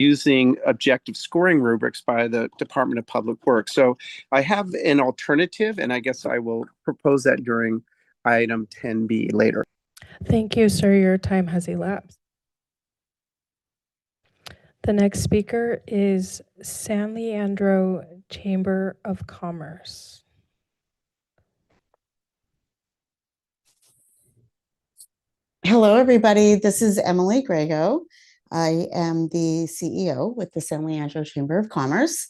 using objective scoring rubrics by the Department of Public Works. So I have an alternative, and I guess I will propose that during item 10B later. Thank you, sir. Your time has elapsed. The next speaker is San Leandro Chamber of Commerce. Hello, everybody. This is Emily Grego. I am the CEO with the San Leandro Chamber of Commerce.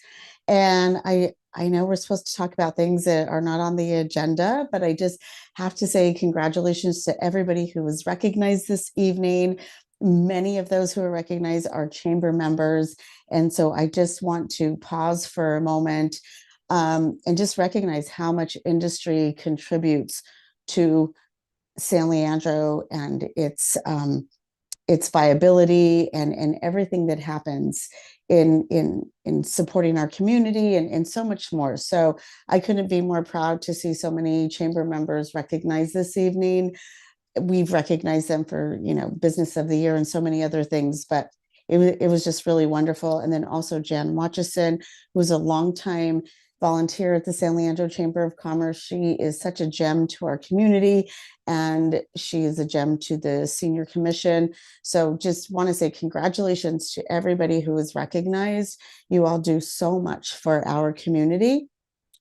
And I know we're supposed to talk about things that are not on the agenda, but I just have to say congratulations to everybody who was recognized this evening. Many of those who are recognized are chamber members. And so I just want to pause for a moment and just recognize how much industry contributes to San Leandro and its viability and everything that happens in supporting our community and so much more. So I couldn't be more proud to see so many chamber members recognized this evening. We've recognized them for, Business of the Year and so many other things, but it was just really wonderful. And then also Jan Watchison, who was a longtime volunteer at the San Leandro Chamber of Commerce. She is such a gem to our community, and she is a gem to the Senior Commission. So just want to say congratulations to everybody who is recognized. You all do so much for our community.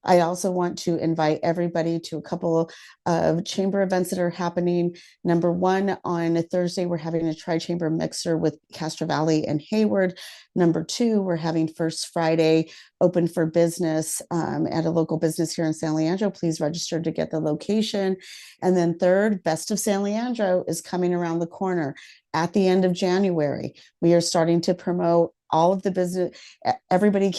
I also want to invite everybody to a couple of chamber events that are happening. Number one, on a Thursday, we're having a tri-chamber mixer with Castro Valley and Hayward. Number two, we're having First Friday open for business at a local business here in San Leandro. Please register to get the location. And then third, Best of San Leandro is coming around the corner at the end of January. We are starting to promote all of the business. Everybody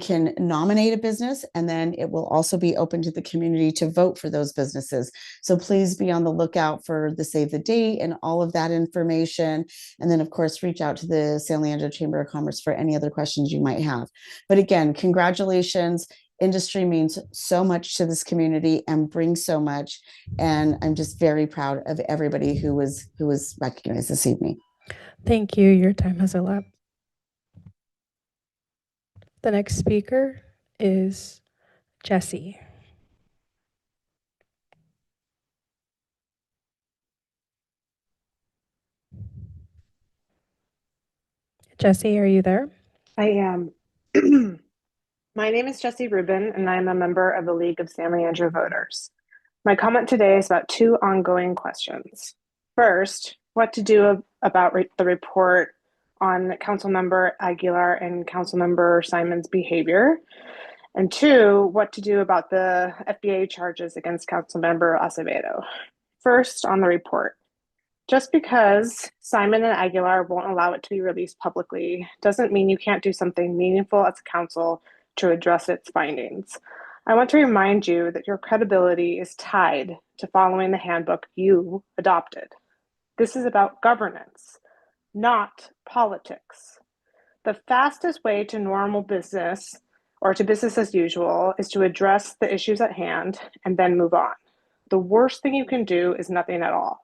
can nominate a business, and then it will also be open to the community to vote for those businesses. So please be on the lookout for the save the date and all of that information. And then, of course, reach out to the San Leandro Chamber of Commerce for any other questions you might have. But again, congratulations. Industry means so much to this community and brings so much. And I'm just very proud of everybody who was recognized this evening. Thank you. Your time has elapsed. The next speaker is Jesse. Jesse, are you there? I am. My name is Jesse Rubin, and I'm a member of the League of San Leandro Voters. My comment today is about two ongoing questions. First, what to do about the report on Councilmember Aguilar and Councilmember Simon's behavior. And two, what to do about the FBA charges against Councilmember Acevedo. First, on the report. Just because Simon and Aguilar won't allow it to be released publicly doesn't mean you can't do something meaningful as a council to address its findings. I want to remind you that your credibility is tied to following the handbook you adopted. This is about governance, not politics. The fastest way to normal business or to business as usual is to address the issues at hand and then move on. The worst thing you can do is nothing at all.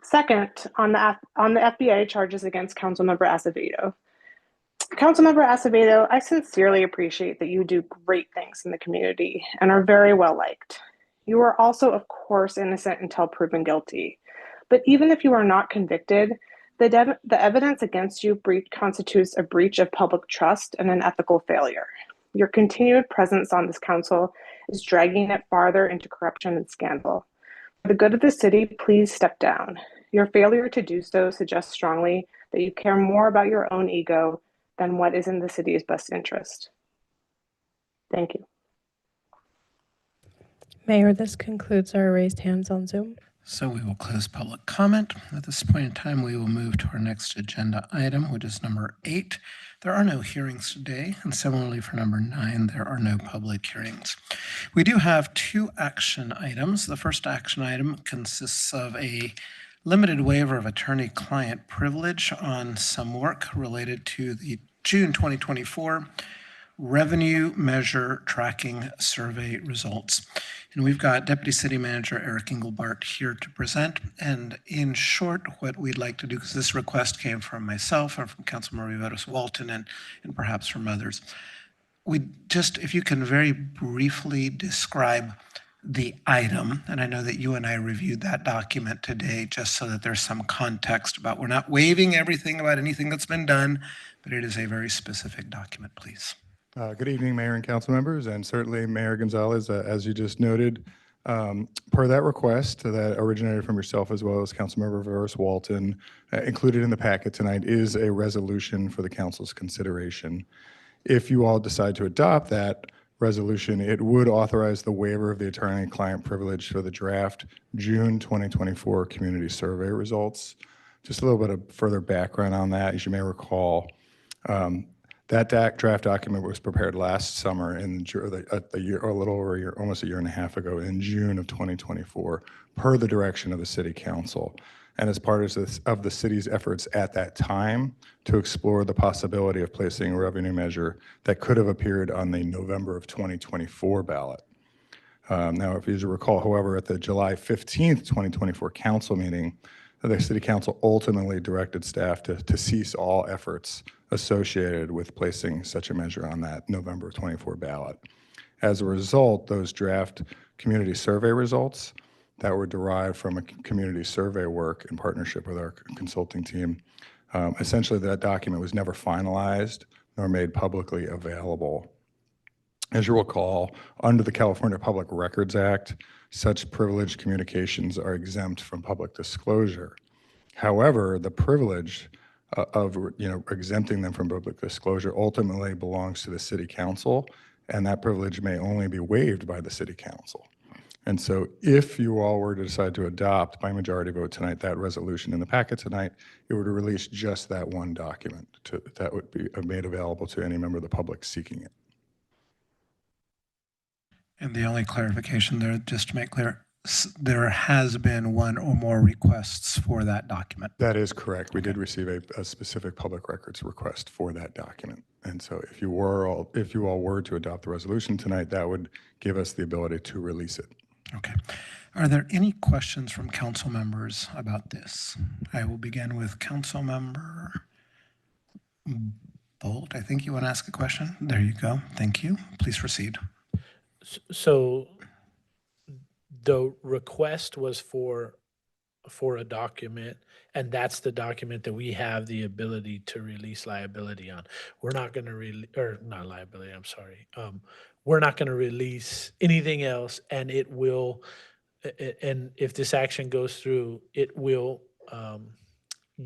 Second, on the FBA charges against Councilmember Acevedo. Councilmember Acevedo, I sincerely appreciate that you do great things in the community and are very well liked. You are also, of course, innocent until proven guilty. But even if you are not convicted, the evidence against you constitutes a breach of public trust and an ethical failure. Your continued presence on this council is dragging it farther into corruption and scandal. For the good of the city, please step down. Your failure to do so suggests strongly that you care more about your own ego than what is in the city's best interest. Thank you. Mayor, this concludes our raised hands on Zoom. So we will close public comment. At this point in time, we will move to our next agenda item, which is number 8. There are no hearings today, and similarly for number 9, there are no public hearings. We do have 2 action items. The first action item consists of a limited waiver of attorney-client privilege on some work related to the June 2024 Revenue Measure Tracking Survey results. And we've got Deputy City Manager Eric Engelbart here to present. And in short, what we'd like to do, because this request came from myself and from Councilmember Riveros Walton and perhaps from others, we just, if you can very briefly describe the item, and I know that you and I reviewed that document today, just so that there's some context about, we're not waiving everything about anything that's been done, but it is a very specific document, please. Good evening, Mayor and council members, and certainly Mayor Gonzalez, as you just noted, per that request that originated from yourself as well as Councilmember Riveros Walton, included in the packet tonight is a resolution for the council's consideration. If you all decide to adopt that resolution, it would authorize the waiver of the attorney-client privilege for the draft June 2024 community survey results. Just a little bit of further background on that. As you may recall, that draft document was prepared last summer in a year, or a little over a year, almost a year and a half ago, in June of 2024, per the direction of the City Council, and as part of the city's efforts at that time to explore the possibility of placing a revenue measure that could have appeared on the November of 2024 ballot. Now, if you recall, however, at the July 15th, 2024 council meeting, the City Council ultimately directed staff to cease all efforts associated with placing such a measure on that November 24 ballot. As a result, those draft community survey results that were derived from a community survey work in partnership with our consulting team, essentially that document was never finalized nor made publicly available. As you recall, under the California Public Records Act, such privileged communications are exempt from public disclosure. However, the privilege of exempting them from public disclosure ultimately belongs to the City Council, and that privilege may only be waived by the City Council. And so if you all were to decide to adopt by majority vote tonight that resolution in the packet tonight, it would release just that one document that would be made available to any member of the public seeking it. And the only clarification there, just to make clear, there has been one or more requests for that document. That is correct. We did receive a specific public records request for that document. And so if you all were to adopt the resolution tonight, that would give us the ability to release it. Okay. Are there any questions from council members about this? I will begin with council member Bolt. I think you want to ask a question. There you go. Thank you. Please proceed. So the request was for a document, and that's the document that we have the ability to release liability on. We're not going to or not liability, I'm sorry. We're not going to release anything else, and it will, and if this action goes through, it will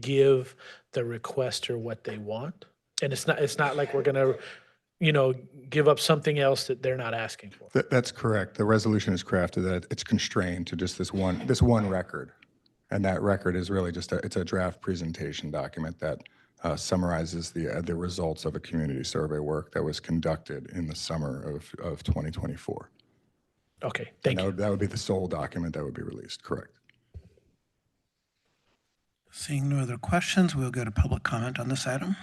give the requester what they want. And it's not like we're going to give up something else that they're not asking for. That's correct. The resolution is crafted that it's constrained to just this one record. And that record is really just it's a draft presentation document that summarizes the results of a community survey work that was conducted in the summer of 2024. Okay, thank you. That would be the sole document that would be released, correct. Seeing no other questions, we'll go to public comment on this item.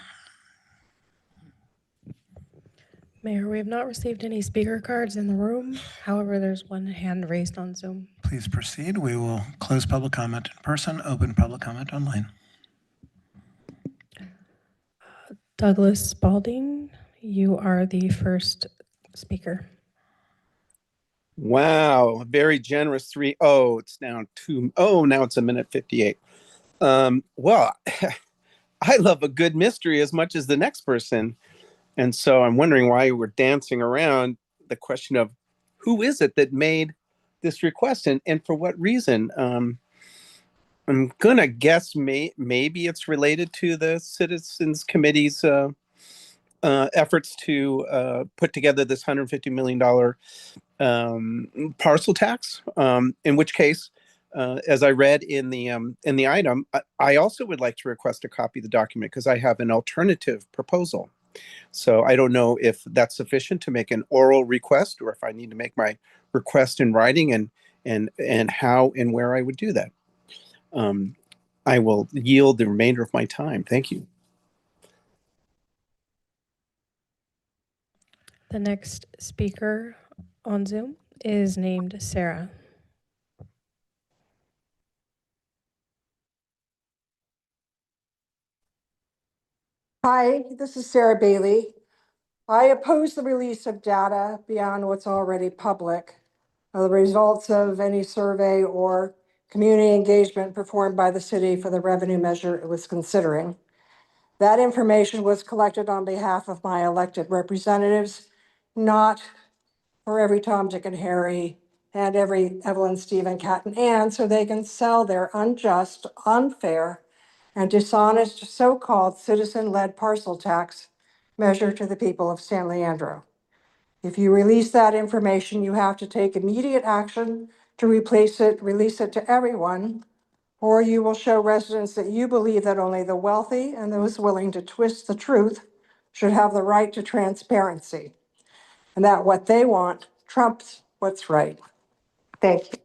Mayor, we have not received any speaker cards in the room. However, there's one hand raised on Zoom. Please proceed. We will close public comment in person, open public comment online. Douglas Spalding, you are the first speaker. Wow, very generous 3-0. It's now 2-0. Now it's 1:58. Well, I love a good mystery as much as the next person. And so I'm wondering why we're dancing around the question of who is it that made this request and for what reason? I'm going to guess maybe it's related to the Citizens Committee's efforts to put together this $150 million parcel tax, in which case, as I read in the item, I also would like to request a copy of the document because I have an alternative proposal. So I don't know if that's sufficient to make an oral request or if I need to make my request in writing and how and where I would do that. I will yield the remainder of my time. Thank you. The next speaker on Zoom is named Sarah. Hi, this is Sarah Bailey. I oppose the release of data beyond what's already public, the results of any survey or community engagement performed by the city for the revenue measure it was considering. That information was collected on behalf of my elected representatives, not for every Tom, Dick, and Harry and every Evelyn, Stephen, Cat, and Ann, so they can sell their unjust, unfair, and dishonest so-called citizen-led parcel tax measure to the people of San Leandro. If you release that information, you have to take immediate action to release it to everyone, or you will show residents that you believe that only the wealthy and those willing to twist the truth should have the right to transparency, and that what they want trumps what's right. Thank you.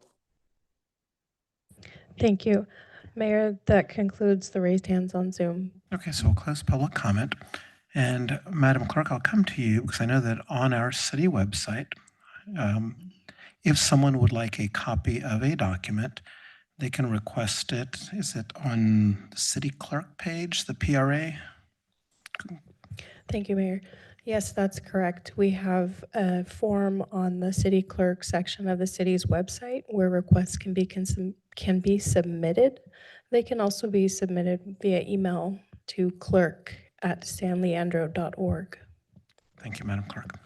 Thank you. Mayor, that concludes the raised hands on Zoom. Okay, so we'll close public comment. And Madam Clerk, I'll come to you because I know that on our city website, if someone would like a copy of a document, they can request it. Is it on the city clerk page, the PRA? Thank you, Mayor. Yes, that's correct. We have a form on the city clerk section of the city's website where requests can be submitted. They can also be submitted via email to clerk@sanleandro.org. Thank you, Madam Clerk.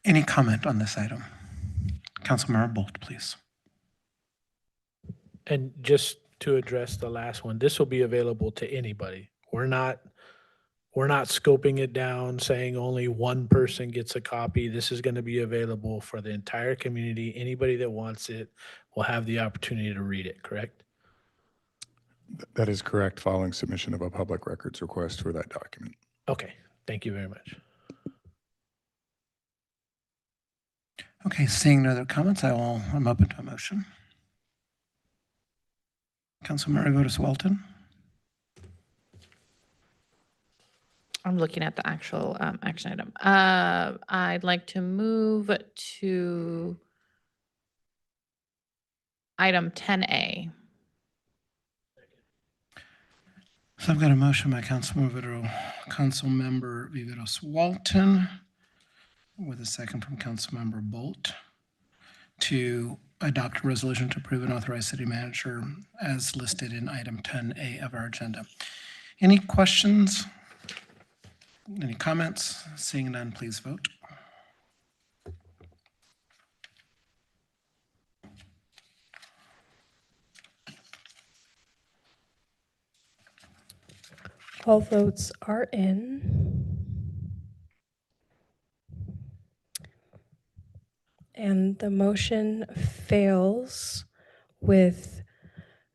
Any comment on this item? Councilmember Bolt, please. And just to address the last one, this will be available to anybody. We're not scoping it down, saying only one person gets a copy. This is going to be available for the entire community. Anybody that wants it will have the opportunity to read it, correct? That is correct, following submission of a public records request for that document. Okay, thank you very much. Okay, seeing no other comments, I'm open to a motion. Councilmember Votis Walton. I'm looking at the actual action item. I'd like to move to item 10A. So I've got a motion by Councilmember Viveros Walton with a second from Councilmember Bolt to adopt a resolution to approve and authorize city manager as listed in item 10A of our agenda. Any questions? Any comments? Seeing none, please vote. All votes are in. And the motion fails with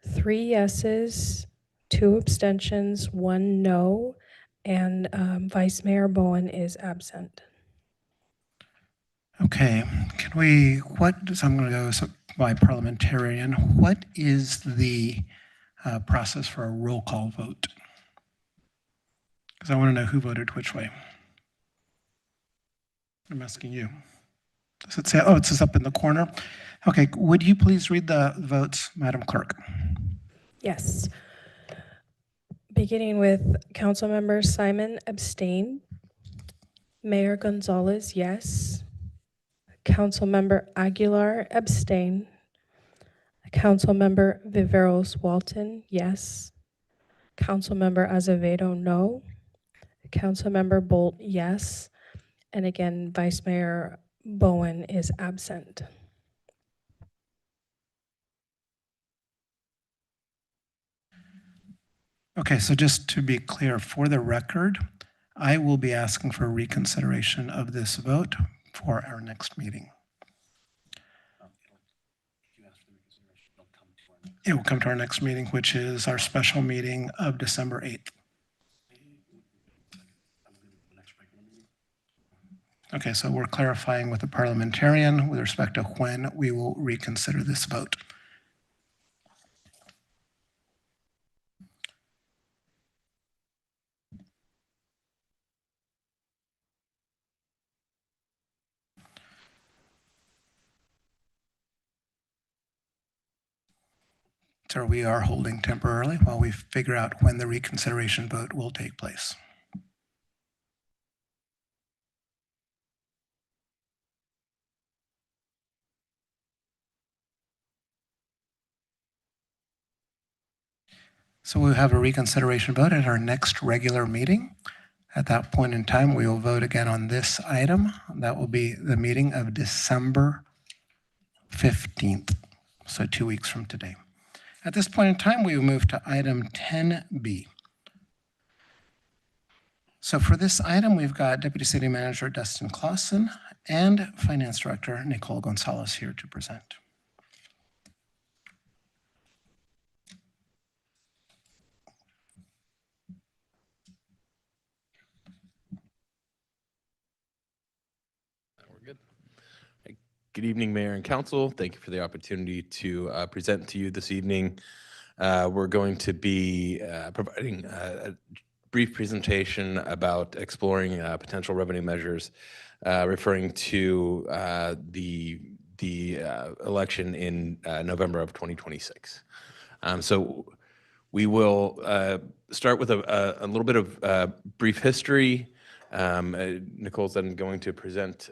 3 yeses, 2 abstentions, 1 no, and Vice Mayor Bowen is absent. Okay, so I'm going to go by parliamentarian. What is the process for a roll call vote? Because I want to know who voted which way. I'm asking you. Does it say, oh, it says up in the corner? Okay, would you please read the votes, Madam Clerk? Yes. Beginning with Councilmember Simon abstain. Mayor Gonzalez, yes. Councilmember Aguilar abstain. Councilmember Viveros Walton, yes. Councilmember Azevedo, no. Councilmember Bolt, yes. And again, Vice Mayor Bowen is absent. Okay, so just to be clear, for the record, I will be asking for reconsideration of this vote for our next meeting. It will come to our next meeting, which is our special meeting of December 8th. Okay, so we're clarifying with the parliamentarian with respect to when we will reconsider this vote. So we are holding temporarily while we figure out when the reconsideration vote will take place. So we'll have a reconsideration vote at our next regular meeting. At that point in time, we will vote again on this item. That will be the meeting of December 15th, so 2 weeks from today. At this point in time, we will move to item 10B. So for this item, we've got Deputy City Manager Dustin Clausen and Finance Director Nicole Gonzalez here to present. We're good. Good evening, Mayor and Council. Thank you for the opportunity to present to you this evening. We're going to be providing a brief presentation about exploring potential revenue measures referring to the election in November of 2026. So we will start with a little bit of brief history. Nicole's then going to present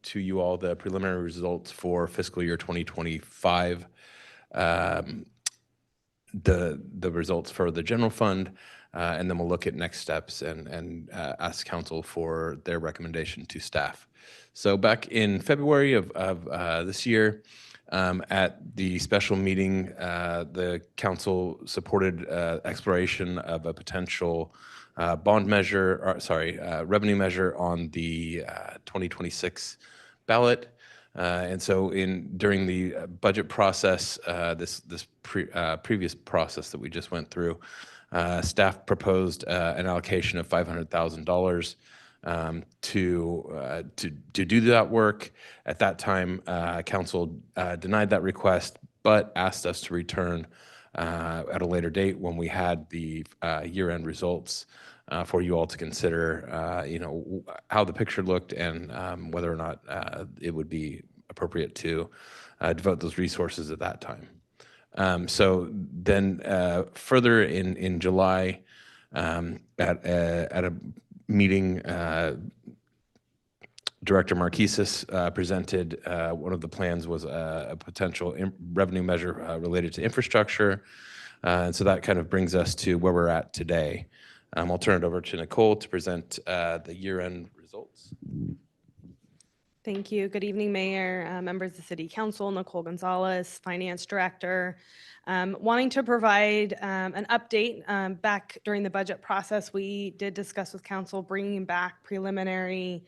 to you all the preliminary results for fiscal year 2025, the results for the general fund, and then we'll look at next steps and ask council for their recommendation to staff. So back in February of this year, at the special meeting, the council supported exploration of a potential revenue measure on the 2026 ballot. And so during the budget process, this previous process that we just went through, staff proposed an allocation of $500,000 to do that work. At that time, council denied that request, but asked us to return at a later date when we had the year-end results for you all to consider, how the picture looked and whether or not it would be appropriate to devote those resources at that time. So then further in July, at a meeting, Director Marquesis presented one of the plans was a potential revenue measure related to infrastructure. And so that kind of brings us to where we're at today. I'll turn it over to Nicole to present the year-end results. Thank you. Good evening, Mayor, members of the City Council, Nicole Gonzalez, Finance Director. Wanting to provide an update. Back during the budget process, we did discuss with Council bringing back preliminary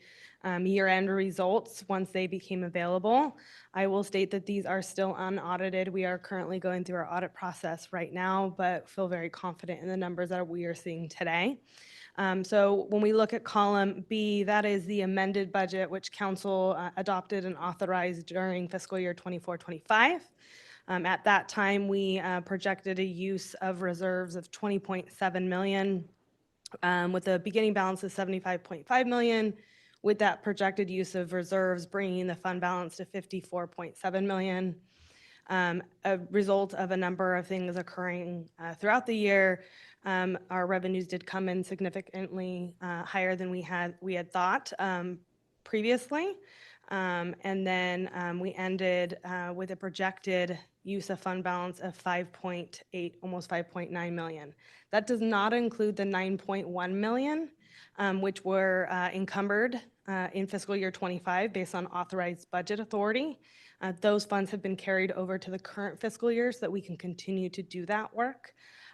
year-end results once they became available. I will state that these are still unaudited. We are currently going through our audit process right now, but feel very confident in the numbers that we are seeing today. So when we look at column B, that is the amended budget, which Council adopted and authorized during fiscal year 24-25. At that time, we projected a use of reserves of $20.7 million with a beginning balance of $75.5 million, with that projected use of reserves bringing the fund balance to $54.7 million. A result of a number of things occurring throughout the year, our revenues did come in significantly higher than we had thought previously. And then we ended with a projected use of fund balance of 5.8, almost 5.9 million. That does not include the 9.1 million, which were encumbered in fiscal year 25 based on authorized budget authority. Those funds have been carried over to the current fiscal year so that we can continue to do that work.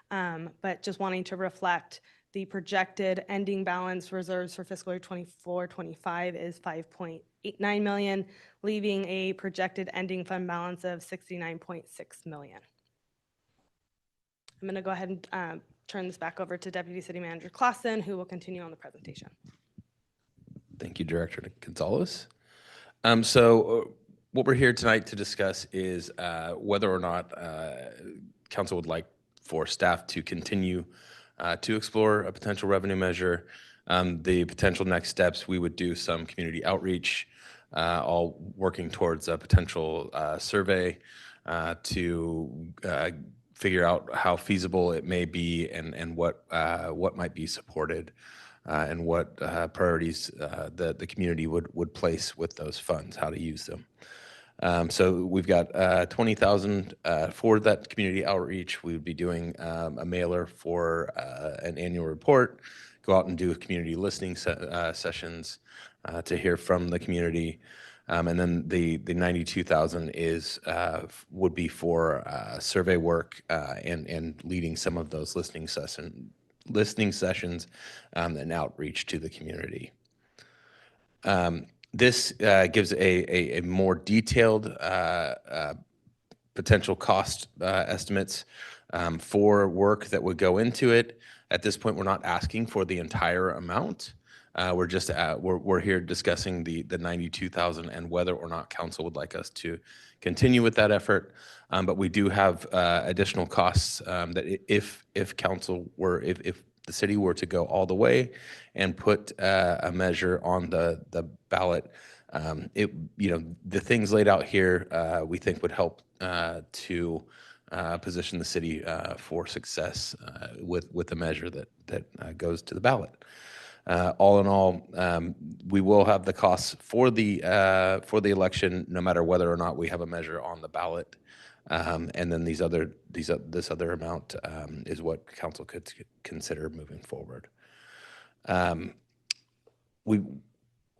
But just wanting to reflect the projected ending balance reserves for fiscal year 24-25 is 5.89 million, leaving a projected ending fund balance of 69.6 million. I'm going to go ahead and turn this back over to Deputy City Manager Clausen, who will continue on the presentation. Thank you, Director Gonzalez. What we're here tonight to discuss is whether or not council would like for staff to continue to explore a potential revenue measure. The potential next steps, we would do some community outreach, all working towards a potential survey to figure out how feasible it may be and what might be supported and what priorities the community would place with those funds, how to use them. So we've got 20,000 for that community outreach. We would be doing a mailer for an annual report, go out and do community listening sessions to hear from the community. And then the 92,000 would be for survey work and leading some of those listening sessions and outreach to the community. This gives a more detailed potential cost estimates for work that would go into it. At this point, we're not asking for the entire amount. We're just we're here discussing the 92,000 and whether or not council would like us to continue with that effort. But we do have additional costs that if the city were to go all the way and put a measure on the ballot, the things laid out here we think would help to position the city for success with a measure that goes to the ballot. All in all, we will have the costs for the election, no matter whether or not we have a measure on the ballot. And then this other amount is what council could consider moving forward. On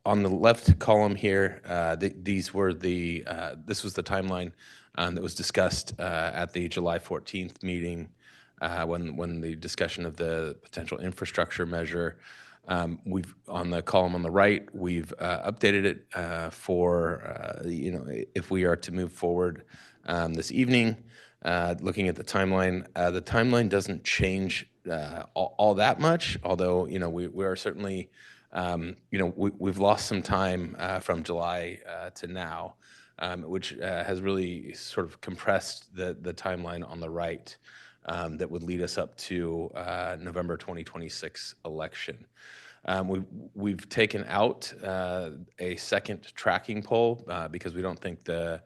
the left column here, this was the timeline that was discussed at the July 14th meeting when the discussion of the potential infrastructure measure. On the column on the right, we've updated it for if we are to move forward this evening. Looking at the timeline doesn't change all that much, although we are certainly we've lost some time from July to now, which has really sort of compressed the timeline on the right that would lead us up to November 2026 election. We've taken out a second tracking poll because we don't think the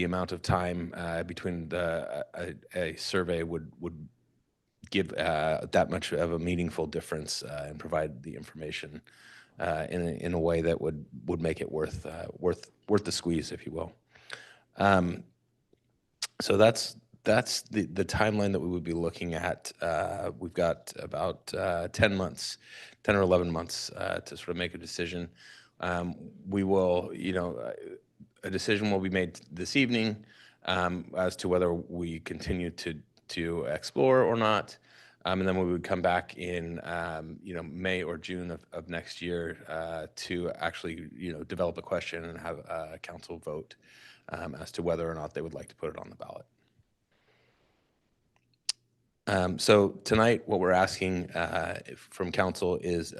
amount of time between a survey would give that much of a meaningful difference and provide the information in a way that would make it worth the squeeze, if you will. So that's the timeline that we would be looking at. We've got about 10 or 11 months to sort of make a decision. We will, a decision will be made this evening as to whether we continue to explore or not. And then we would come back in, May or June of next year to actually, develop a question and have a council vote as to whether or not they would like to put it on the ballot. So tonight, what we're asking from council is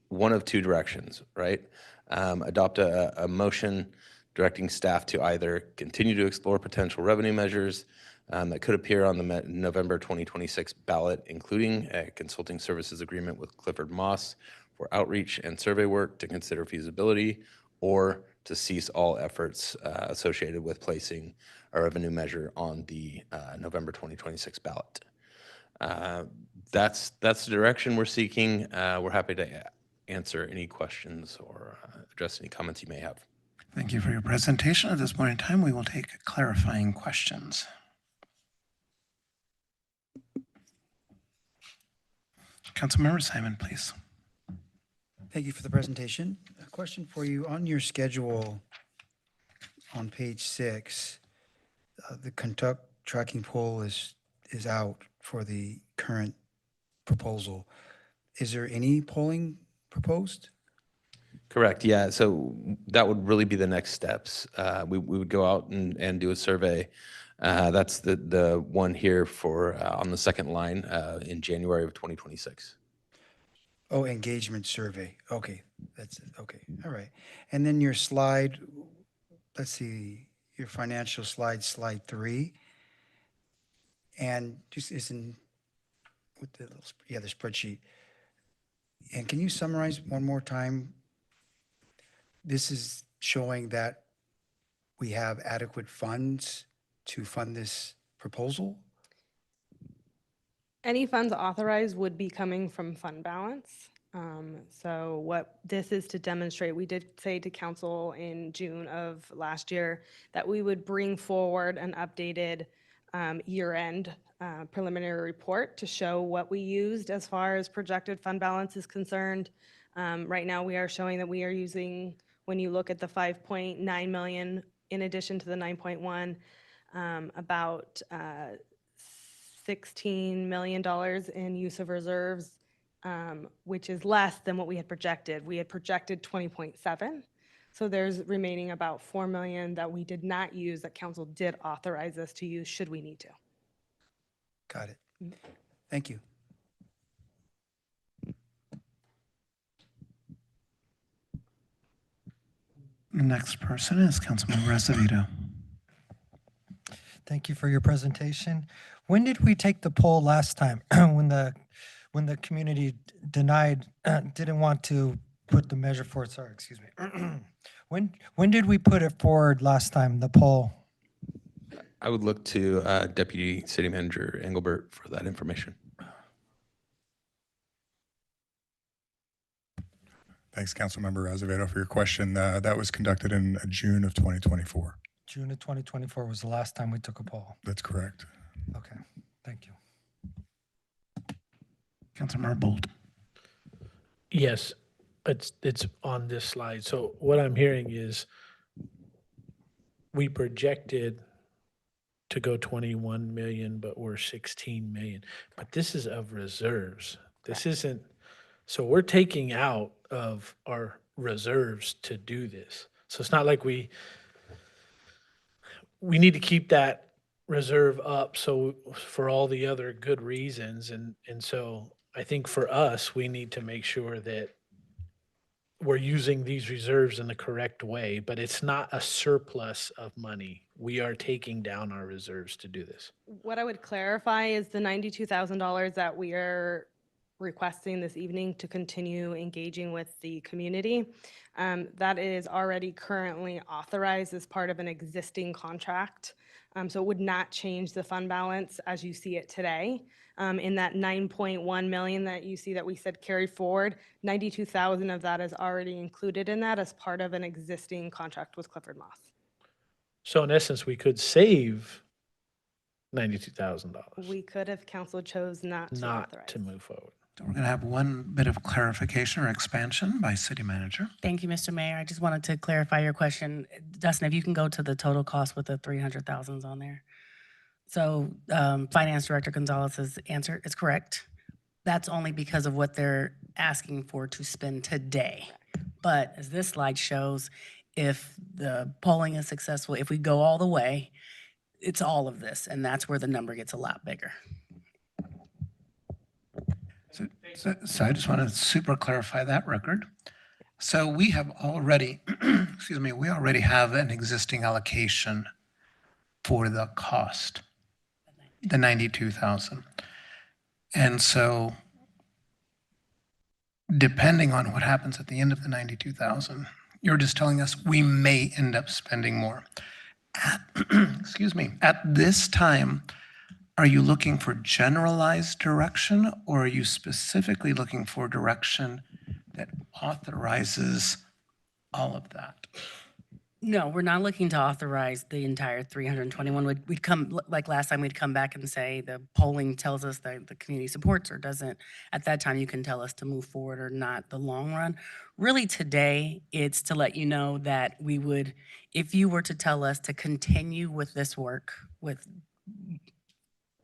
one of two directions, right? Adopt a motion directing staff to either continue to explore potential revenue measures that could appear on the November 2026 ballot, including a consulting services agreement with Clifford Moss for outreach and survey work to consider feasibility, or to cease all efforts associated with placing a revenue measure on the November 2026 ballot. That's the direction we're seeking. We're happy to answer any questions or address any comments you may have. Thank you for your presentation. At this point in time, we will take clarifying questions. Councilmember Simon, please. Thank you for the presentation. A question for you. On your schedule on page 6, the conduct tracking poll is out for the current proposal. Is there any polling proposed? Correct. Yeah. So that would really be the next steps. We would go out and do a survey. That's the one here for on the second line in January of 2026. Oh, engagement survey. Okay. That's it. Okay. All right. And then your slide, let's see, your financial slide 3. And just isn't with the spreadsheet. And can you summarize one more time? This is showing that we have adequate funds to fund this proposal? Any funds authorized would be coming from fund balance. So what this is to demonstrate, we did say to council in June of last year that we would bring forward an updated year-end preliminary report to show what we used as far as projected fund balance is concerned. Right now, we are showing that we are using, when you look at the 5.9 million in addition to the 9.1, about $16 million in use of reserves, which is less than what we had projected. We had projected 20.7. So there's remaining about 4 million that we did not use that council did authorize us to use should we need to. Got it. Thank you. The next person is Councilmember Acevedo. Thank you for your presentation. When did we take the poll last time when the community denied, didn't want to put the measure forward? Sorry, excuse me. When did we put it forward last time, the poll? I would look to Deputy City Manager Engelbert for that information. Thanks, Councilmember Azevedo, for your question. That was conducted in June of 2024. June of 2024 was the last time we took a poll. That's correct. Okay, thank you. Councilmember Bolt. Yes, it's on this slide. So what I'm hearing is we projected to go 21 million, but we're 16 million. But this is of reserves. This isn't, so we're taking out of our reserves to do this. So it's not like we need to keep that reserve up so for all the other good reasons. And so I think for us, we need to make sure that we're using these reserves in the correct way, but it's not a surplus of money. We are taking down our reserves to do this. What I would clarify is the $92,000 that we are requesting this evening to continue engaging with the community. That is already currently authorized as part of an existing contract. So it would not change the fund balance as you see it today. In that 9.1 million that you see that we said carry forward, 92,000 of that is already included in that as part of an existing contract with Clifford Moss. So in essence, we could save $92,000. We could if council chose not to authorize. To move forward. So we're going to have one bit of clarification or expansion by City Manager. Thank you, Mr. Mayor. I just wanted to clarify your question. Dustin, if you can go to the total cost with the 300,000s on there. So Finance Director Gonzalez's answer is correct. That's only because of what they're asking for to spend today. But as this slide shows, if the polling is successful, if we go all the way, it's all of this, and that's where the number gets a lot bigger. So I just want to super clarify that record. So we have already, excuse me, we already have an existing allocation for the cost, the 92,000. And so depending on what happens at the end of the 92,000, you're just telling us we may end up spending more. Excuse me, at this time, are you looking for generalized direction, or are you specifically looking for direction that authorizes all of that? No, we're not looking to authorize the entire 321. We'd come, like last time, we'd come back and say the polling tells us that the community supports or doesn't. At that time, you can tell us to move forward or not the long run. Really today, it's to let you know that we would, if you were to tell us to continue with this work, with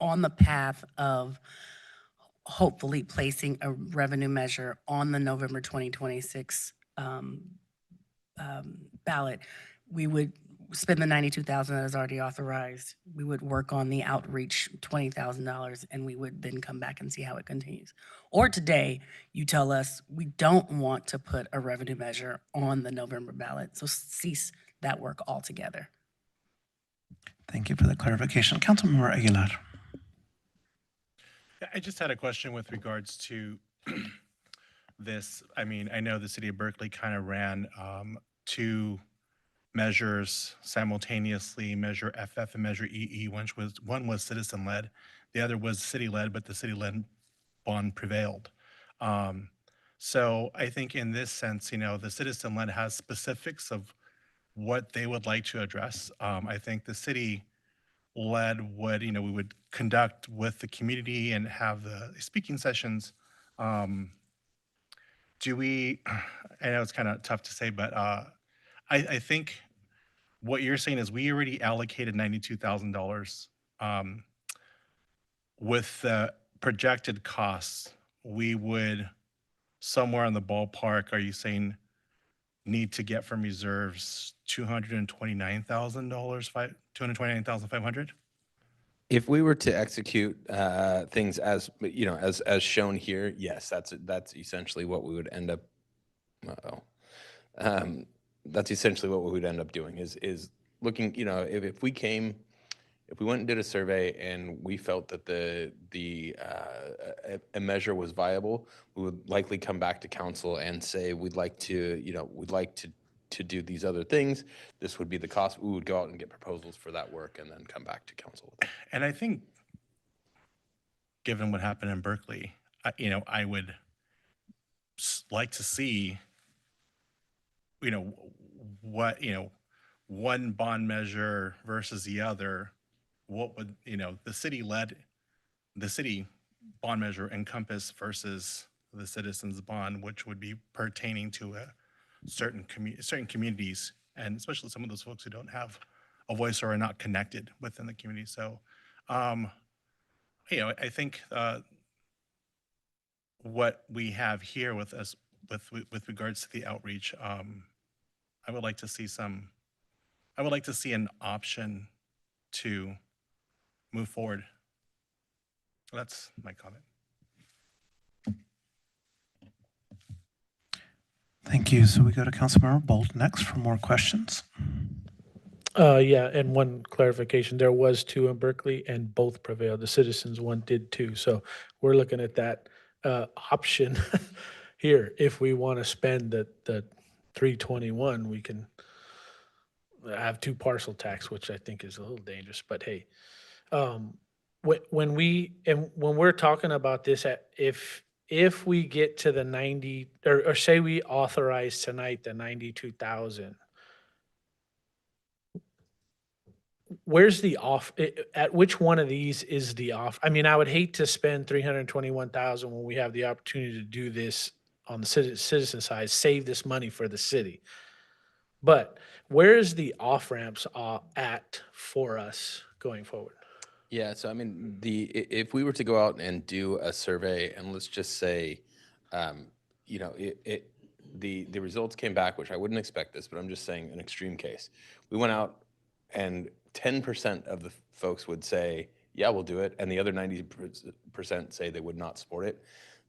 on the path of hopefully placing a revenue measure on the November 2026 ballot, we would spend the 92,000 that is already authorized. We would work on the outreach $20,000, and we would then come back and see how it continues. Or today, you tell us we don't want to put a revenue measure on the November ballot, so cease that work altogether. Thank you for the clarification. Councilmember Aguilar. I just had a question with regards to this. I mean, I know the city of Berkeley kind of ran two measures simultaneously, Measure FF and Measure EE, one was citizen-led, the other was city-led, but the city-led bond prevailed. So I think in this sense, the citizen-led has specifics of what they would like to address. I think the city-led would, we would conduct with the community and have the speaking sessions. Do we, I know it's kind of tough to say, but I think what you're saying is we already allocated $92,000. With the projected costs, we would somewhere in the ballpark, are you saying need to get from reserves $229,000, 229,500? If we were to execute things as as shown here, yes, that's essentially what we would end up. Uh-oh. That's essentially what we would end up doing is looking. If we went and did a survey and we felt that a measure was viable, we would likely come back to council and say we'd like to do these other things. This would be the cost. We would go out and get proposals for that work and then come back to council. And I think, given what happened in Berkeley, I would like to see, what, one bond measure versus the other. What would, the city bond measure encompass versus the citizens bond, which would be pertaining to certain communities, and especially some of those folks who don't have a voice or are not connected within the community. So, I think what we have here with us with regards to the outreach, I would like to see an option to move forward. That's my comment. Thank you. So we go to Councilmember Bolt next for more questions. Yeah, and one clarification, there was 2 in Berkeley and both prevailed. The citizens one did too. So we're looking at that option here. If we want to spend the 321, we can have 2 parcel tax, which I think is a little dangerous, but hey, when we're talking about this, if we get to the 90, or say we authorize tonight the 92,000, where's the off, at which one of these is the off? I mean, I would hate to spend 321,000 when we have the opportunity to do this on the citizen side, save this money for the city. But where is the off ramps at for us going forward? Yeah, so I mean, if we were to go out and do a survey, and let's just say, the results came back, which I wouldn't expect this, but I'm just saying an extreme case. We went out and 10% of the folks would say, yeah, we'll do it, and the other 90% say they would not support it.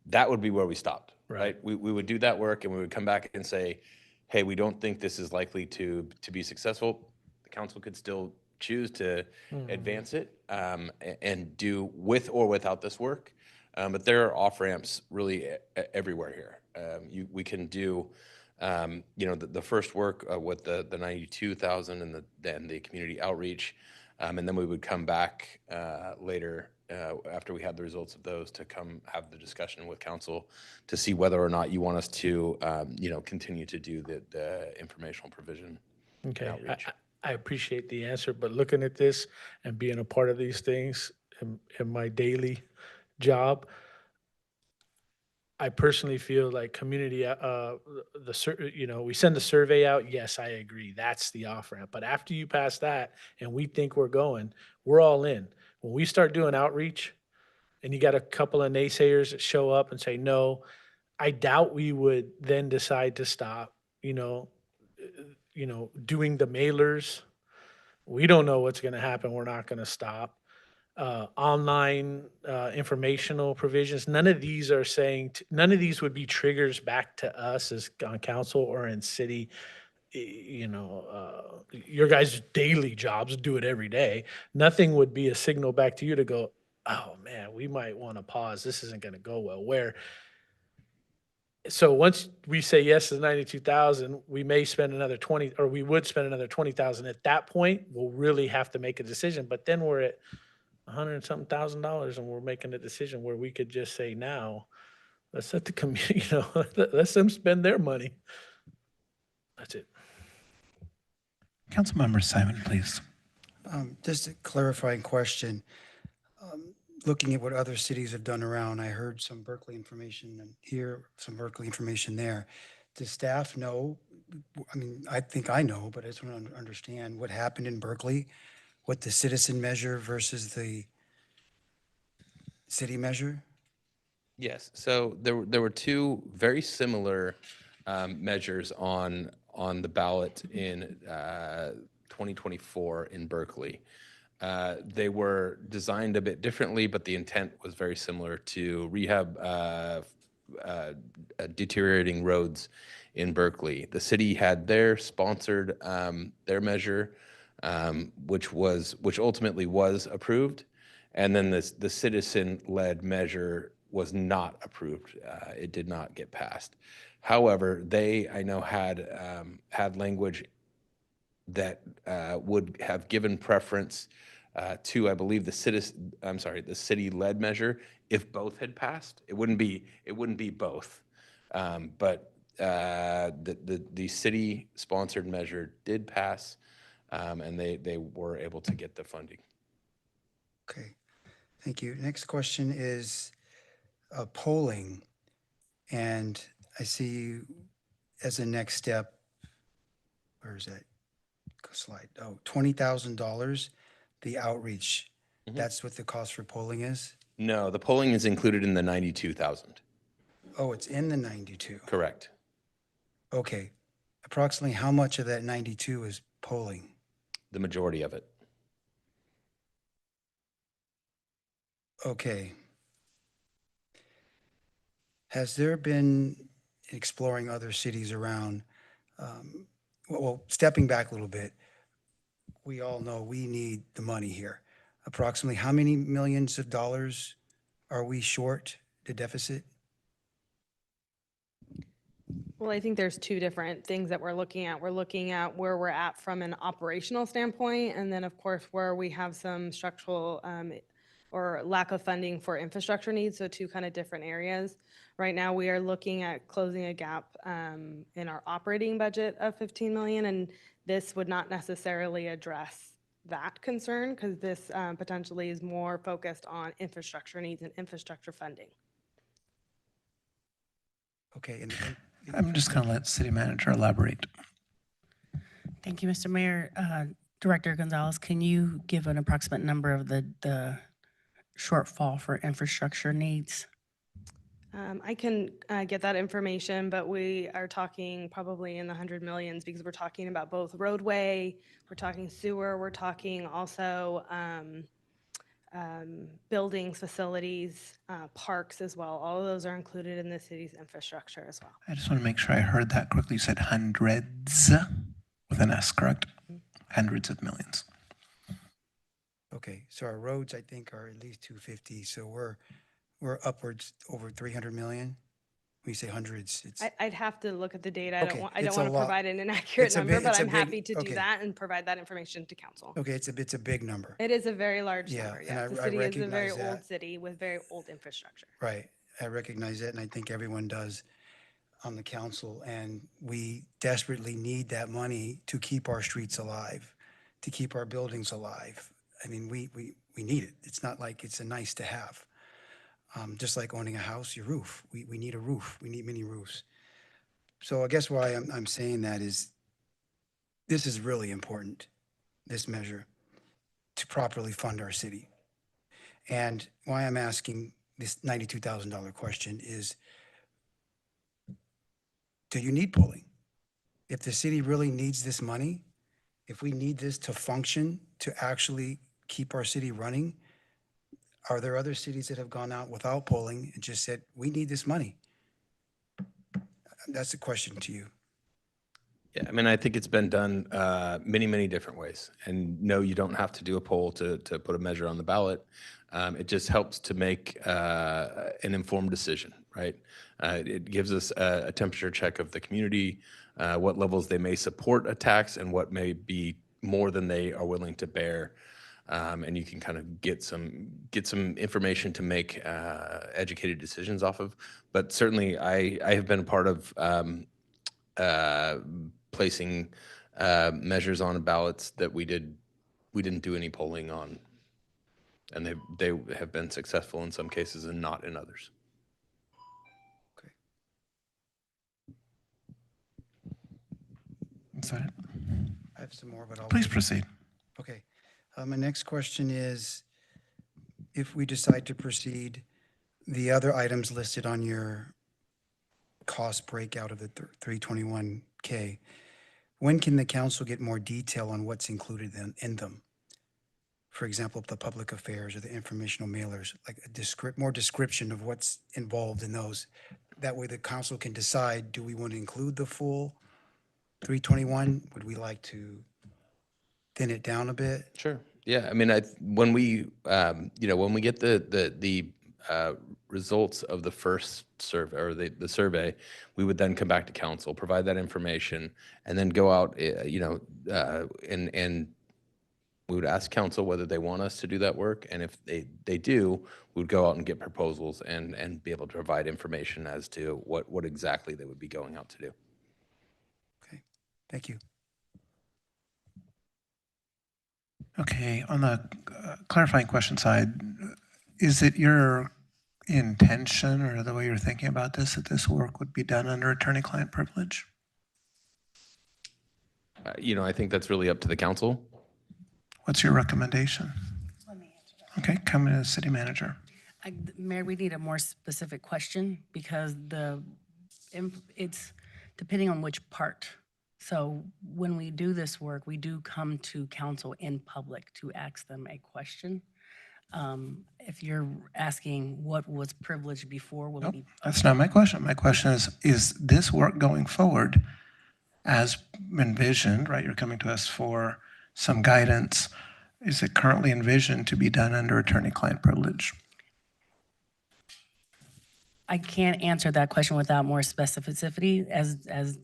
That would be where we stopped, right? We would do that work, and we would come back and say, hey, we don't think this is likely to be successful. The council could still choose to advance it and do with or without this work. But there are off ramps really everywhere here. We can do, the first work with the 92,000 and the community outreach, and then we would come back later after we had the results of those to come have the discussion with council to see whether or not you want us to, continue to do the informational provision. Okay, I appreciate the answer, but looking at this and being a part of these things in my daily job, I personally feel like community, we send the survey out. Yes, I agree. That's the off ramp. But after you pass that and we think we're going, we're all in. When we start doing outreach and you got a couple of naysayers that show up and say, no, I doubt we would then decide to stop, doing the mailers. We don't know what's going to happen. We're not going to stop. Online informational provisions. None of these are saying, none of these would be triggers back to us as on council or in city. Your guys' daily jobs, do it every day. Nothing would be a signal back to you to go, oh man, we might want to pause. This isn't going to go well. Where So once we say yes to the 92,000, we may spend another 20, or we would spend another 20,000. At that point, we'll really have to make a decision. But then we're at $100-something thousand, and we're making a decision where we could just say now, let's let the community, let them spend their money. That's it. Councilmember Simon, please. Just a clarifying question. Looking at what other cities have done around, I heard some Berkeley information and here, some Berkeley information there. Does staff know? I mean, I think I know, but I just want to understand what happened in Berkeley, what the citizen measure versus the city measure? Yes, so there were two very similar measures on the ballot in 2024 in Berkeley. They were designed a bit differently, but the intent was very similar to rehab deteriorating roads in Berkeley. The city had their sponsored their measure, which ultimately was approved, and then the citizen-led measure was not approved. It did not get passed. However, they, I know, had language that would have given preference to, I believe, the city-led measure if both had passed. It wouldn't be both, but the city-sponsored measure did pass, and they were able to get the funding. Okay, thank you. Next question is polling. And I see as a next step, where is that slide? Oh, $20,000, the outreach. That's what the cost for polling is? No, the polling is included in the 92,000. Oh, it's in the 92. Correct. Okay. Approximately how much of that 92 is polling? The majority of it. Okay. Has there been exploring other cities around, well, stepping back a little bit, we all know we need the money here. Approximately how many millions of dollars are we short, the deficit? Well, I think there's two different things that we're looking at. We're looking at where we're at from an operational standpoint, and then of course where we have some structural or lack of funding for infrastructure needs. So two kind of different areas. Right now we are looking at closing a gap in our operating budget of 15 million, and this would not necessarily address that concern because this potentially is more focused on infrastructure needs and infrastructure funding. Okay. I'm just going to let City Manager elaborate. Thank you, Mr. Mayor. Director Gonzalez, can you give an approximate number of the shortfall for infrastructure needs? I can get that information, but we are talking probably in the 100 millions because we're talking about both roadway, we're talking sewer, we're talking also buildings, facilities, parks as well. All of those are included in the city's infrastructure as well. I just want to make sure I heard that correctly. You said hundreds with an S, correct? Hundreds of millions. Okay, so our roads, I think, are at least 250. So we're upwards over 300 million. When you say hundreds, it's I'd have to look at the data. Okay, I don't it's want a to lot. provide an inaccurate It's a number, big- but it's a I'm big- happy to do okay. that and provide that information to council. okay. It's a big number, It is a very large Yeah, number. and Yes, the I city is a very recognize that. old city with very old infrastructure. right? I recognize that, and I think everyone does on the council. And we desperately need that money to keep our streets alive, to keep our buildings alive. I mean, we need it. It's not like it's a nice to have. Just like owning a house, your roof. We need a roof. We need many roofs. So I guess why I'm saying that is this is really important, this measure, to properly fund our city. And why I'm asking this $92,000 question is, do you need polling? If the city really needs this money, if we need this to function, to actually keep our city running, are there other cities that have gone out without polling and just said, we need this money? That's the question to you. Yeah, I mean, I think it's been done many different ways. And no, you don't have to do a poll to put a measure on the ballot. It just helps to make an informed decision, right? It gives us a temperature check of the community, what levels they may support a tax and what may be more than they are willing to bear. And you can kind of get some information to make educated decisions off of. But certainly, I have been a part of placing measures on ballots that we didn't do any polling on, and they have been successful in some cases and not in others. Is that it? I have some more, but I'll Please wait. proceed. Okay. My next question is, if we decide to proceed, the other items listed on your cost breakout of the 321K, when can the council get more detail on what's included in them? For example, the public affairs or the informational mailers, like more description of what's involved in those. That way the council can decide, do we want to include the full 321? Would we like to thin it down a bit? Sure. Yeah. I mean, when we when we get the results of the first survey or the survey, we would then come back to council, provide that information, and then go out, and we would ask council whether they want us to do that work, and if they do, we would go out and get proposals and be able to provide information as to what exactly they would be going out to do. Okay, thank you. Okay, on the clarifying question side, is it your intention or the way you're thinking about this that this work would be done under attorney-client privilege? I think that's really up to the council. What's your recommendation? Okay, coming to the city manager. Mayor, we need a more specific question because it's depending on which part. So when we do this work, we do come to council in public to ask them a question. If you're asking what was privileged before, will it be? That's not my question. My question is this work going forward as envisioned, right? You're coming to us for some guidance. Is it currently envisioned to be done under attorney-client privilege? I can't answer that question without more specificity. As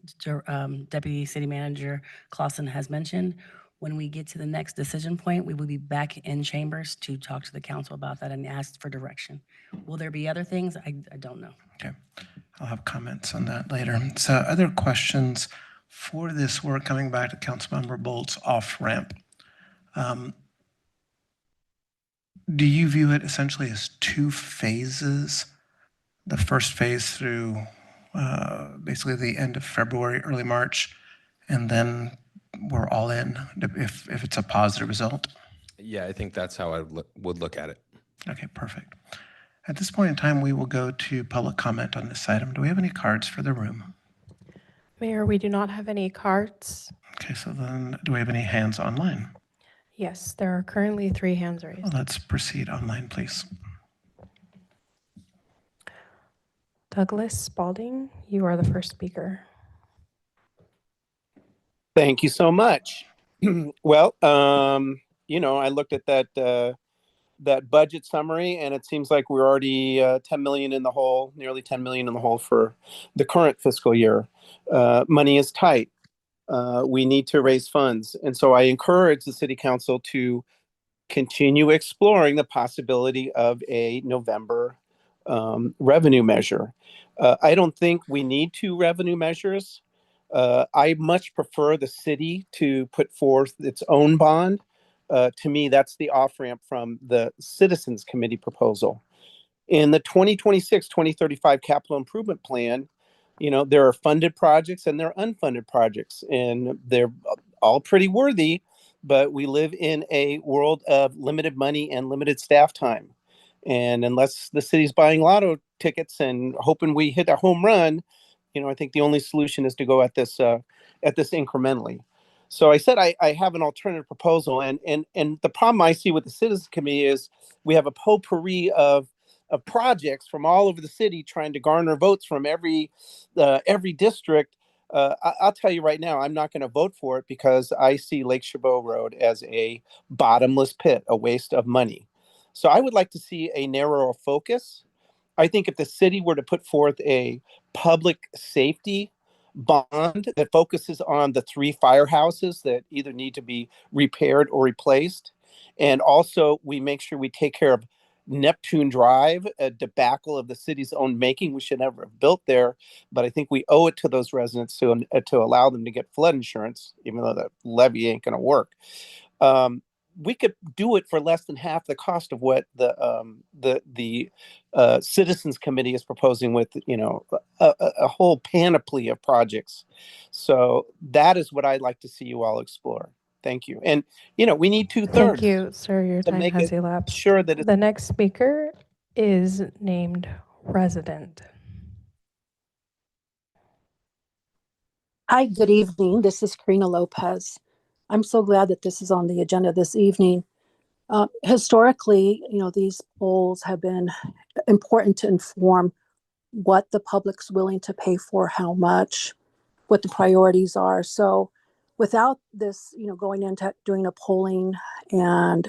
Deputy City Manager Clausen has mentioned, when we get to the next decision point, we will be back in chambers to talk to the council about that and ask for direction. Will there be other things? I don't know. Okay, I'll have comments on that later. So other questions for this work, coming back to Councilmember Bolt's off-ramp. Do you view it essentially as two phases? The first phase through basically the end of February, early March, and then we're all in if it's a positive result? Yeah, I think that's how I would look at it. Okay, perfect. At this point in time, we will go to public comment on this item. Do we have any cards for the room? Mayor, we do not have any cards. Okay, so then do we have any hands online? Yes, there are currently 3 hands raised. Well, let's proceed online, please. Douglas Spalding, you are the first speaker. Thank you so much. Well, I looked at that budget summary, and it seems like we're already 10 million in the hole, nearly 10 million in the hole for the current fiscal year. Money is tight. We need to raise funds. And so I encourage the city council to continue exploring the possibility of a November revenue measure. I don't think we need 2 revenue measures. I much prefer the city to put forth its own bond. To me, that's the off-ramp from the Citizens Committee proposal. In the 2026-2035 capital improvement plan, there are funded projects and there are unfunded projects, and they're all pretty worthy, but we live in a world of limited money and limited staff time. And unless the city's buying lotto tickets and hoping we hit a home run, I think the only solution is to go at this incrementally. So I said I have an alternative proposal, and the problem I see with the Citizens Committee is we have a potpourri of projects from all over the city trying to garner votes from every district. I'll tell you right now, I'm not going to vote for it because I see Lake Chabot Road as a bottomless pit, a waste of money. So I would like to see a narrower focus. I think if the city were to put forth a public safety bond that focuses on the 3 firehouses that either need to be repaired or replaced, and also we make sure we take care of Neptune Drive, a debacle of the city's own making. We should never have built there, but I think we owe it to those residents to allow them to get flood insurance, even though the levy ain't going to work. We could do it for less than half the cost of what the citizens committee is proposing, with a whole panoply of projects. So that is what I'd like to see you all explore. Thank you. And we need 2/3. Thank you, sir. Your to time make has it elapsed. sure that it's The next speaker is named resident. Hi, good evening. This is Karina Lopez. I'm so glad that this is on the agenda this evening. Historically, these polls have been important to inform what the public's willing to pay for, how much, what the priorities are. So without this, going into doing a polling and,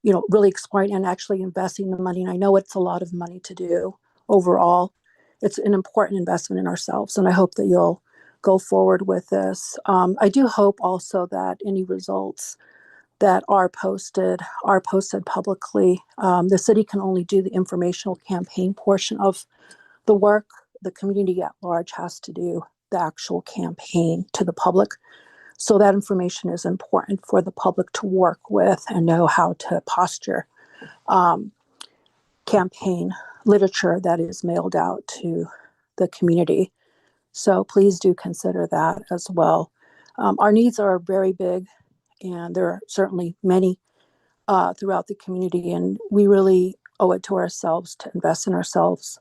really exploring and actually investing the money, and I know it's a lot of money to do overall, it's an important investment in ourselves. And I hope that you'll go forward with this. I do hope also that any results that are posted publicly. The city can only do the informational campaign portion of the work. The community at large has to do the actual campaign to the public. So that information is important for the public to work with and know how to posture campaign literature that is mailed out to the community. So please do consider that as well. Our needs are very big, and there are certainly many throughout the community, and we really owe it to ourselves to invest in ourselves.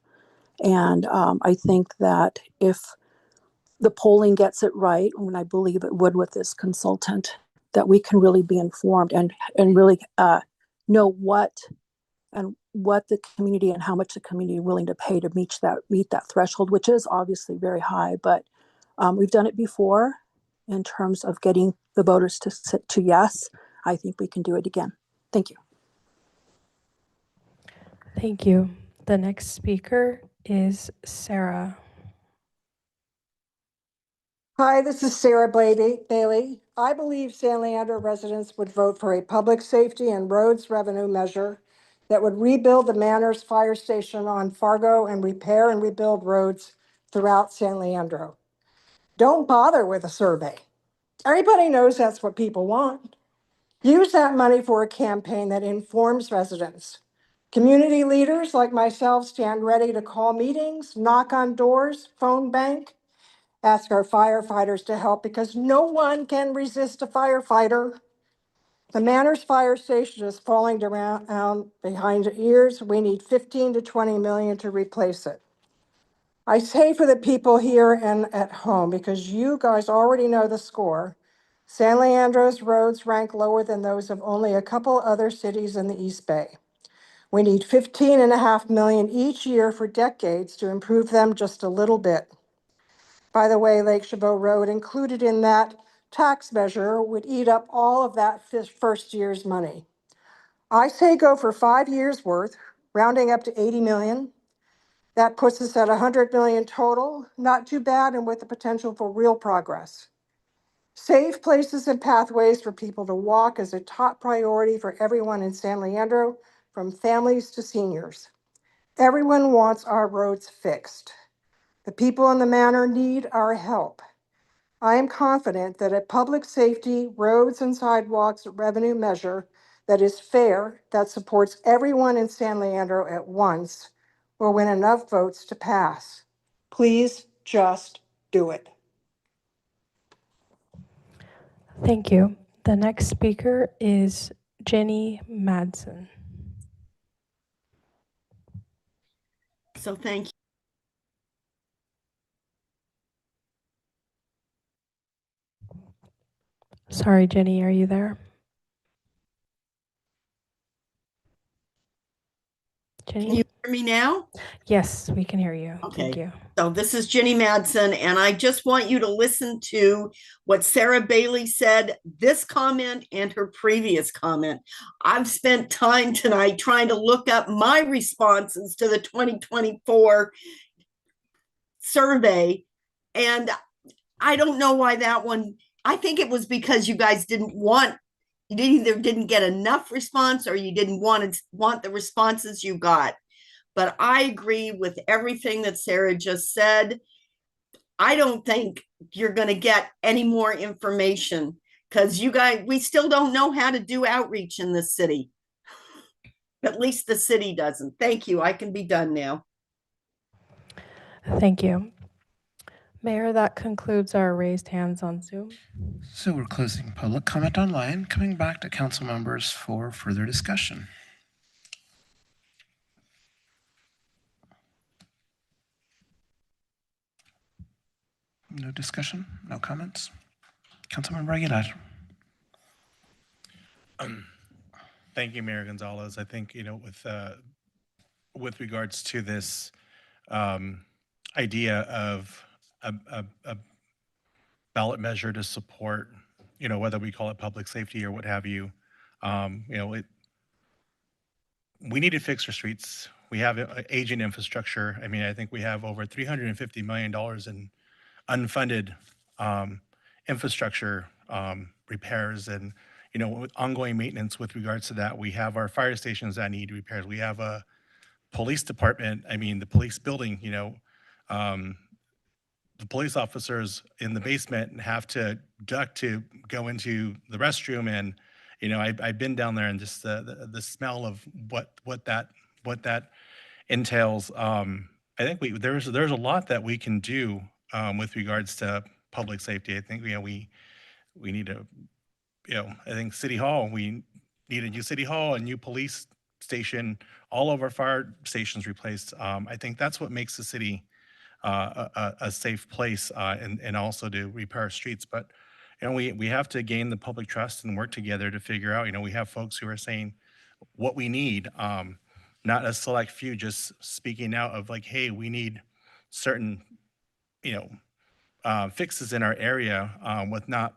And I think that if the polling gets it right, and I believe it would with this consultant, that we can really be informed and really know what the community and how much the community is willing to pay to meet that threshold, which is obviously very high. But we've done it before in terms of getting the voters to yes. I think we can do it again. Thank you. Thank you. The next speaker is Sarah. Hi, this is Sarah Bailey. I believe San Leandro residents would vote for a public safety and roads revenue measure that would rebuild the Manners Fire Station on Fargo and repair and rebuild roads throughout San Leandro. Don't bother with a survey. Everybody knows that's what people want. Use that money for a campaign that informs residents. Community leaders like myself stand ready to call meetings, knock on doors, phone bank, ask our firefighters to help, because no one can resist a firefighter. The Manners Fire Station is falling down behind the ears. We need 15 to 20 million to replace it. I say for the people here and at home, because you guys already know the score, San Leandro's roads rank lower than those of only a couple other cities in the East Bay. We need 15.5 million each year for decades to improve them just a little bit. By the way, Lake Chabot Road included in that tax measure would eat up all of that first year's money. I say go for 5 years worth, rounding up to 80 million. That puts us at 100 million total, not too bad, and with the potential for real progress. Safe places and pathways for people to walk is a top priority for everyone in San Leandro, from families to seniors. Everyone wants our roads fixed. The people in the manor need our help. I am confident that a public safety, roads and sidewalks revenue measure that is fair, that supports everyone in San Leandro at once, will win enough votes to pass. Please just do it. Thank you. The next speaker is Jenny Madsen. So thank you. Sorry, Jenny, are you there? Jenny? Hear me now? Yes, we can hear you. Thank Okay. you. So this is Jenny Madsen, and I just want you to listen to what Sarah Bailey said, this comment and her previous comment. I've spent time tonight trying to look up my responses to the 2024 survey, and I don't know why that one, I think it was because you guys you either didn't get enough response or you didn't want the responses you got. But I agree with everything that Sarah just said. I don't think you're going to get any more information because we still don't know how to do outreach in this city. At least the city doesn't. Thank you. I can be done now. Thank you. Mayor, that concludes our raised hands on Zoom. So we're closing public comment online, coming back to council members for further discussion. No discussion, no comments. Councilmember Aguilar. Thank you, Mayor Gonzalez. I think, with regards to this idea of a ballot measure to support, whether we call it public safety or what have you, we need to fix our streets. We have aging infrastructure. I mean, I think we have over $350 million in unfunded infrastructure repairs and, with ongoing maintenance with regards to that. We have our fire stations that need repairs. We have a police department. I mean, the police building, the police officers in the basement have to duck to go into the restroom. And, I've been down there and just the smell of what that entails. I think there's a lot that we can do with regards to public safety. I think, we need to, I think City Hall, we need a new City Hall, a new police station, all of our fire stations replaced. I think that's what makes the city a safe place and also to repair our streets. But, we have to gain the public trust and work together to figure out, we have folks who are saying what we need, not a select few just speaking out of like, hey, we need certain, fixes in our area without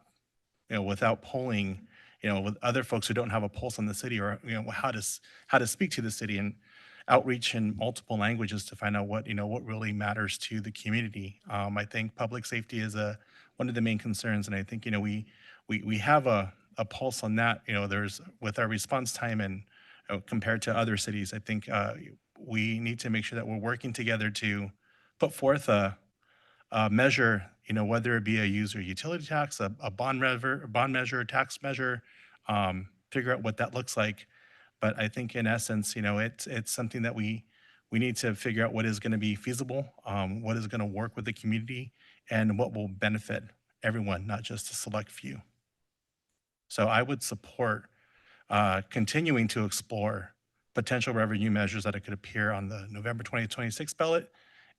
polling, with other folks who don't have a pulse on the city or, how to speak to the city and outreach in multiple languages to find out what really matters to the community. I think public safety is one of the main concerns. And I think, we have a pulse on that, there's with our response time and compared to other cities. I think we need to make sure that we're working together to put forth a measure, whether it be a user utility tax, a bond measure, a tax measure, figure out what that looks like. But I think in essence, it's something that we need to figure out what is going to be feasible, what is going to work with the community, and what will benefit everyone, not just a select few. So I would support continuing to explore potential revenue measures that could appear on the November 2026 ballot,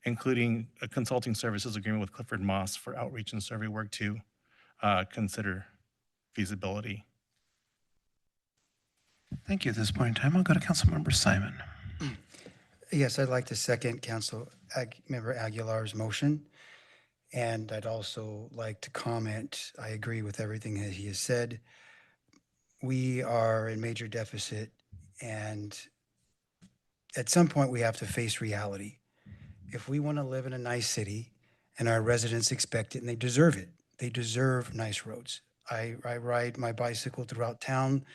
including a consulting services agreement with Clifford Moss for outreach and survey work to consider feasibility. Thank you. At this point in time, I'll go to Councilmember Simon. Yes, I'd like to second Member Aguilar's motion. And I'd also like to comment, I agree with everything that he has said. We are in major deficit, and at some point we have to face reality. If we want to live in a nice city and our residents expect it and they deserve it, they deserve nice roads. I ride my bicycle throughout town,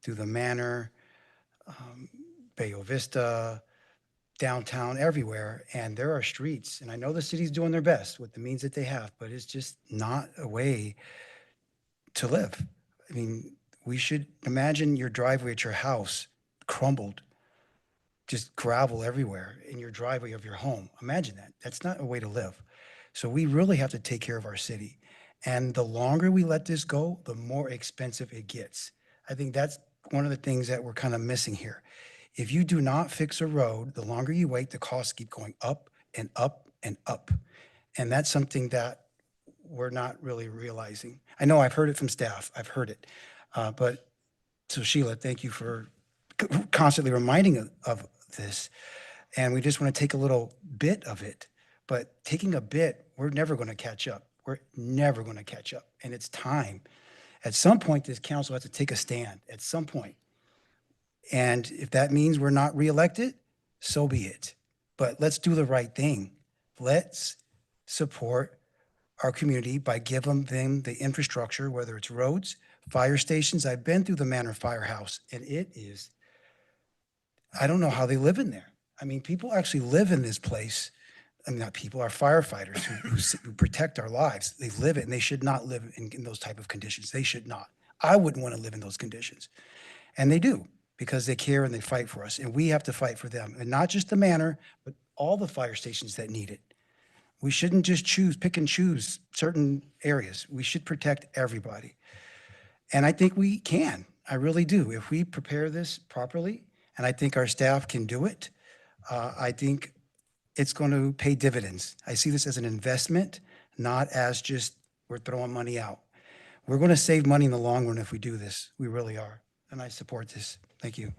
through the Manor, Bayo Vista, downtown, everywhere, and there are streets, and I know the city's doing their best with the means that they have, but it's just not a way to live. I mean, we should imagine your driveway at your house crumbled, just gravel everywhere in your driveway of your home. Imagine that. That's not a way to live. So we really have to take care of our city. And the longer we let this go, the more expensive it gets. I think that's one of the things that we're kind of missing here. If you do not fix a road, the longer you wait, the costs keep going up and up and up. And that's something that we're not really realizing. I know I've heard it from staff. I've heard it. So Sheila, thank you for constantly reminding of this. And we just want to take a little bit of it. But taking a bit, we're never going to catch up. We're never going to catch up. And it's time. At some point, this council has to take a stand at some point. And if that means we're not reelected, so be it. But let's do the right thing. Let's support our community by giving them the infrastructure, whether it's roads, fire stations. I've been through the Manor Firehouse, and it is, I don't know how they live in there. I mean, people actually live in this place. I mean, not people, our firefighters who protect our lives. They live it, and they should not live in those type of conditions. They should not. I wouldn't want to live in those conditions. And they do, because they care and they fight for us. And we have to fight for them. And not just the Manor, but all the fire stations that need it. We shouldn't just pick and choose certain areas. We should protect everybody. And I think we can. I really do. If we prepare this properly, and I think our staff can do it, I think it's going to pay dividends. I see this as an investment, not as just we're throwing money out. We're going to save money in the long run if we do this. We really are. And I support this. Thank you.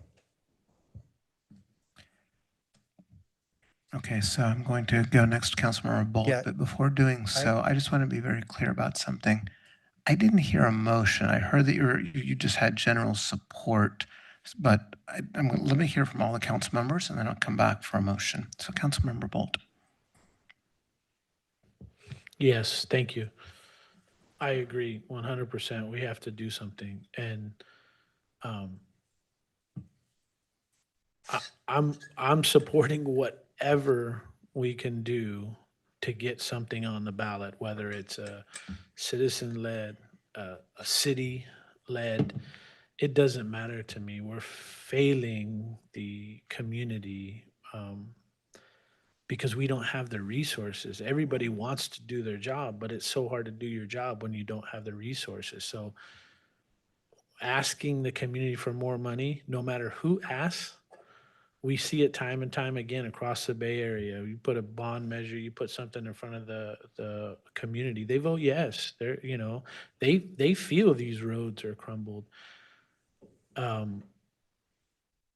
Okay, so I'm going to go next to Councilmember Bolt, Yeah. but before doing so, I just want to be very clear about something. I didn't hear a motion. I heard that you just had general support, but let me hear from all the council members, and then I'll come back for a motion. So Councilmember Bolt. Yes, thank you. I agree 100%. We have to do something. And I'm supporting whatever we can do to get something on the ballot, whether it's a citizen-led, a city-led. It doesn't matter to me. We're failing the community because we don't have the resources. Everybody wants to do their job, but it's so hard to do your job when you don't have the resources. So asking the community for more money, no matter who asks, we see it time and time again across the Bay Area. You put a bond measure, you put something in front of the community, they vote yes. They feel these roads are crumbled.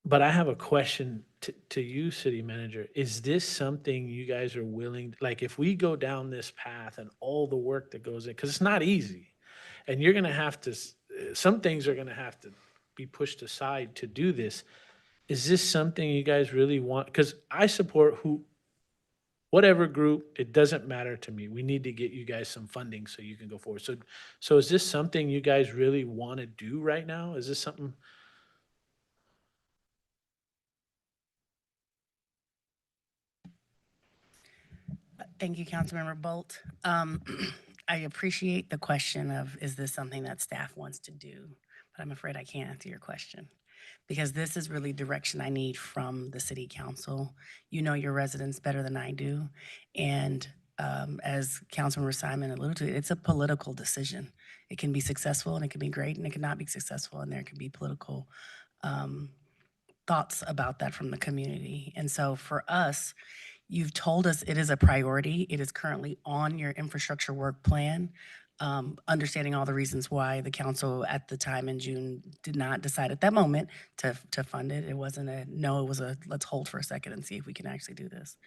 But I have a question to you, city manager. Is this something you guys are willing, like if we go down this path and all the work that goes in, because it's not easy, and you're gonna have to, some things are gonna have to be pushed aside to do this. Is this something you guys really want? Because I support whatever group, it doesn't matter to me. We need to get you guys some funding so you can go forward. So is this something you guys really want to do right now? Is this something? Thank you, Councilmember Bolt. I appreciate the question of, is this something that staff wants to do? But I'm afraid I can't answer your question because this is really direction I need from the city council. You know your residents better than I do. And as Councilmember Simon alluded to, it's a political decision. It can be successful and it can be great and it cannot be successful and there can be political thoughts about that from the community. And so for us, you've told us it is a priority. It is currently on your infrastructure work plan. Understanding all the reasons why the council at the time in June did not decide at that moment to fund it. It wasn't a no, it was a let's hold for a second and see if we can actually do this.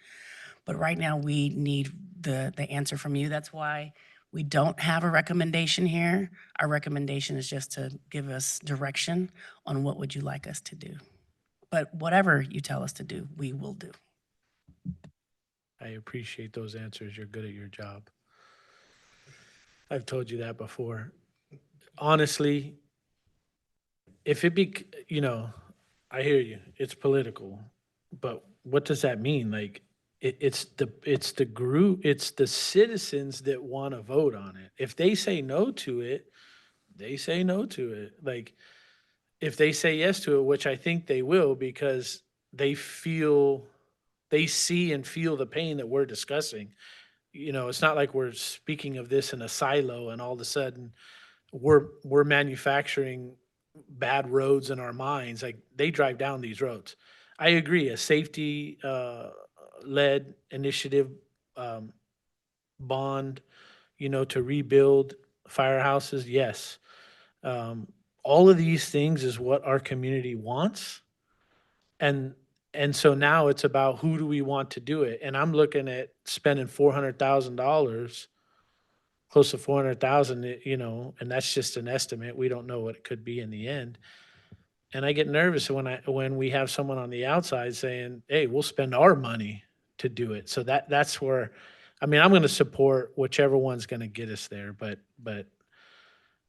But right now we need the answer from you. That's why we don't have a recommendation here. Our recommendation is just to give us direction on what would you like us to do. But whatever you tell us to do, we will do. I appreciate those answers. You're good at your job. I've told you that before. Honestly, if it be, I hear you. It's political, but what does that mean? Like, it's the group, it's the citizens that want to vote on it. If they say no to it, they say no to it. Like, if they say yes to it, which I think they will, because they see and feel the pain that we're discussing. It's not like we're speaking of this in a silo and all of a sudden we're manufacturing bad roads in our minds. Like, they drive down these roads. I agree, a safety led initiative, bond, to rebuild firehouses, yes. All of these things is what our community wants. And And so now it's about who do we want to do it? And I'm looking at spending $400,000, close to 400,000, you know, and that's just an estimate. We don't know what it could be in the end. And I get nervous when we have someone on the outside saying, "Hey, we'll spend our money to do it." So that's where, I mean, I'm going to support whichever one's going to get us there, but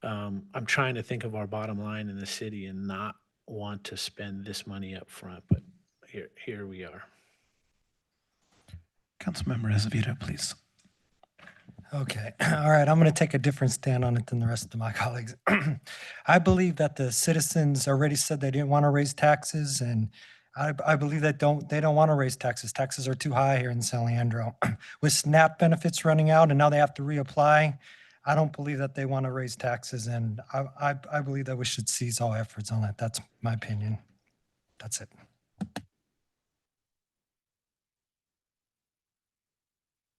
I'm trying to think of our bottom line in the city and not want to spend this money up front. But here we are. Councilmember Azevedo, please. Okay, all right, I'm going to take a different stand on it than the rest of my colleagues. I believe that the citizens already said they didn't want to raise taxes, and I believe that they don't want to raise taxes. Taxes are too high here in San Leandro. With SNAP benefits running out and now they have to reapply, I don't believe that they want to raise taxes, and I believe that we should seize all efforts on that. That's my opinion. That's it.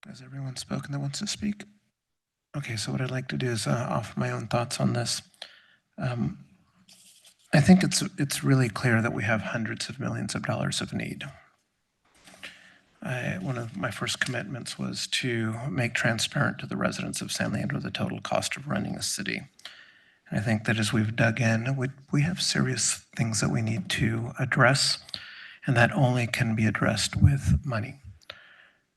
Has everyone spoken that wants to speak? Okay, so what I'd like to do is offer my own thoughts on this. I think it's really clear that we have hundreds of millions of dollars of need. One of my first commitments was to make transparent to the residents of San Leandro the total cost of running a city. And I think that as we've dug in, we have serious things that we need to address, and that only can be addressed with money.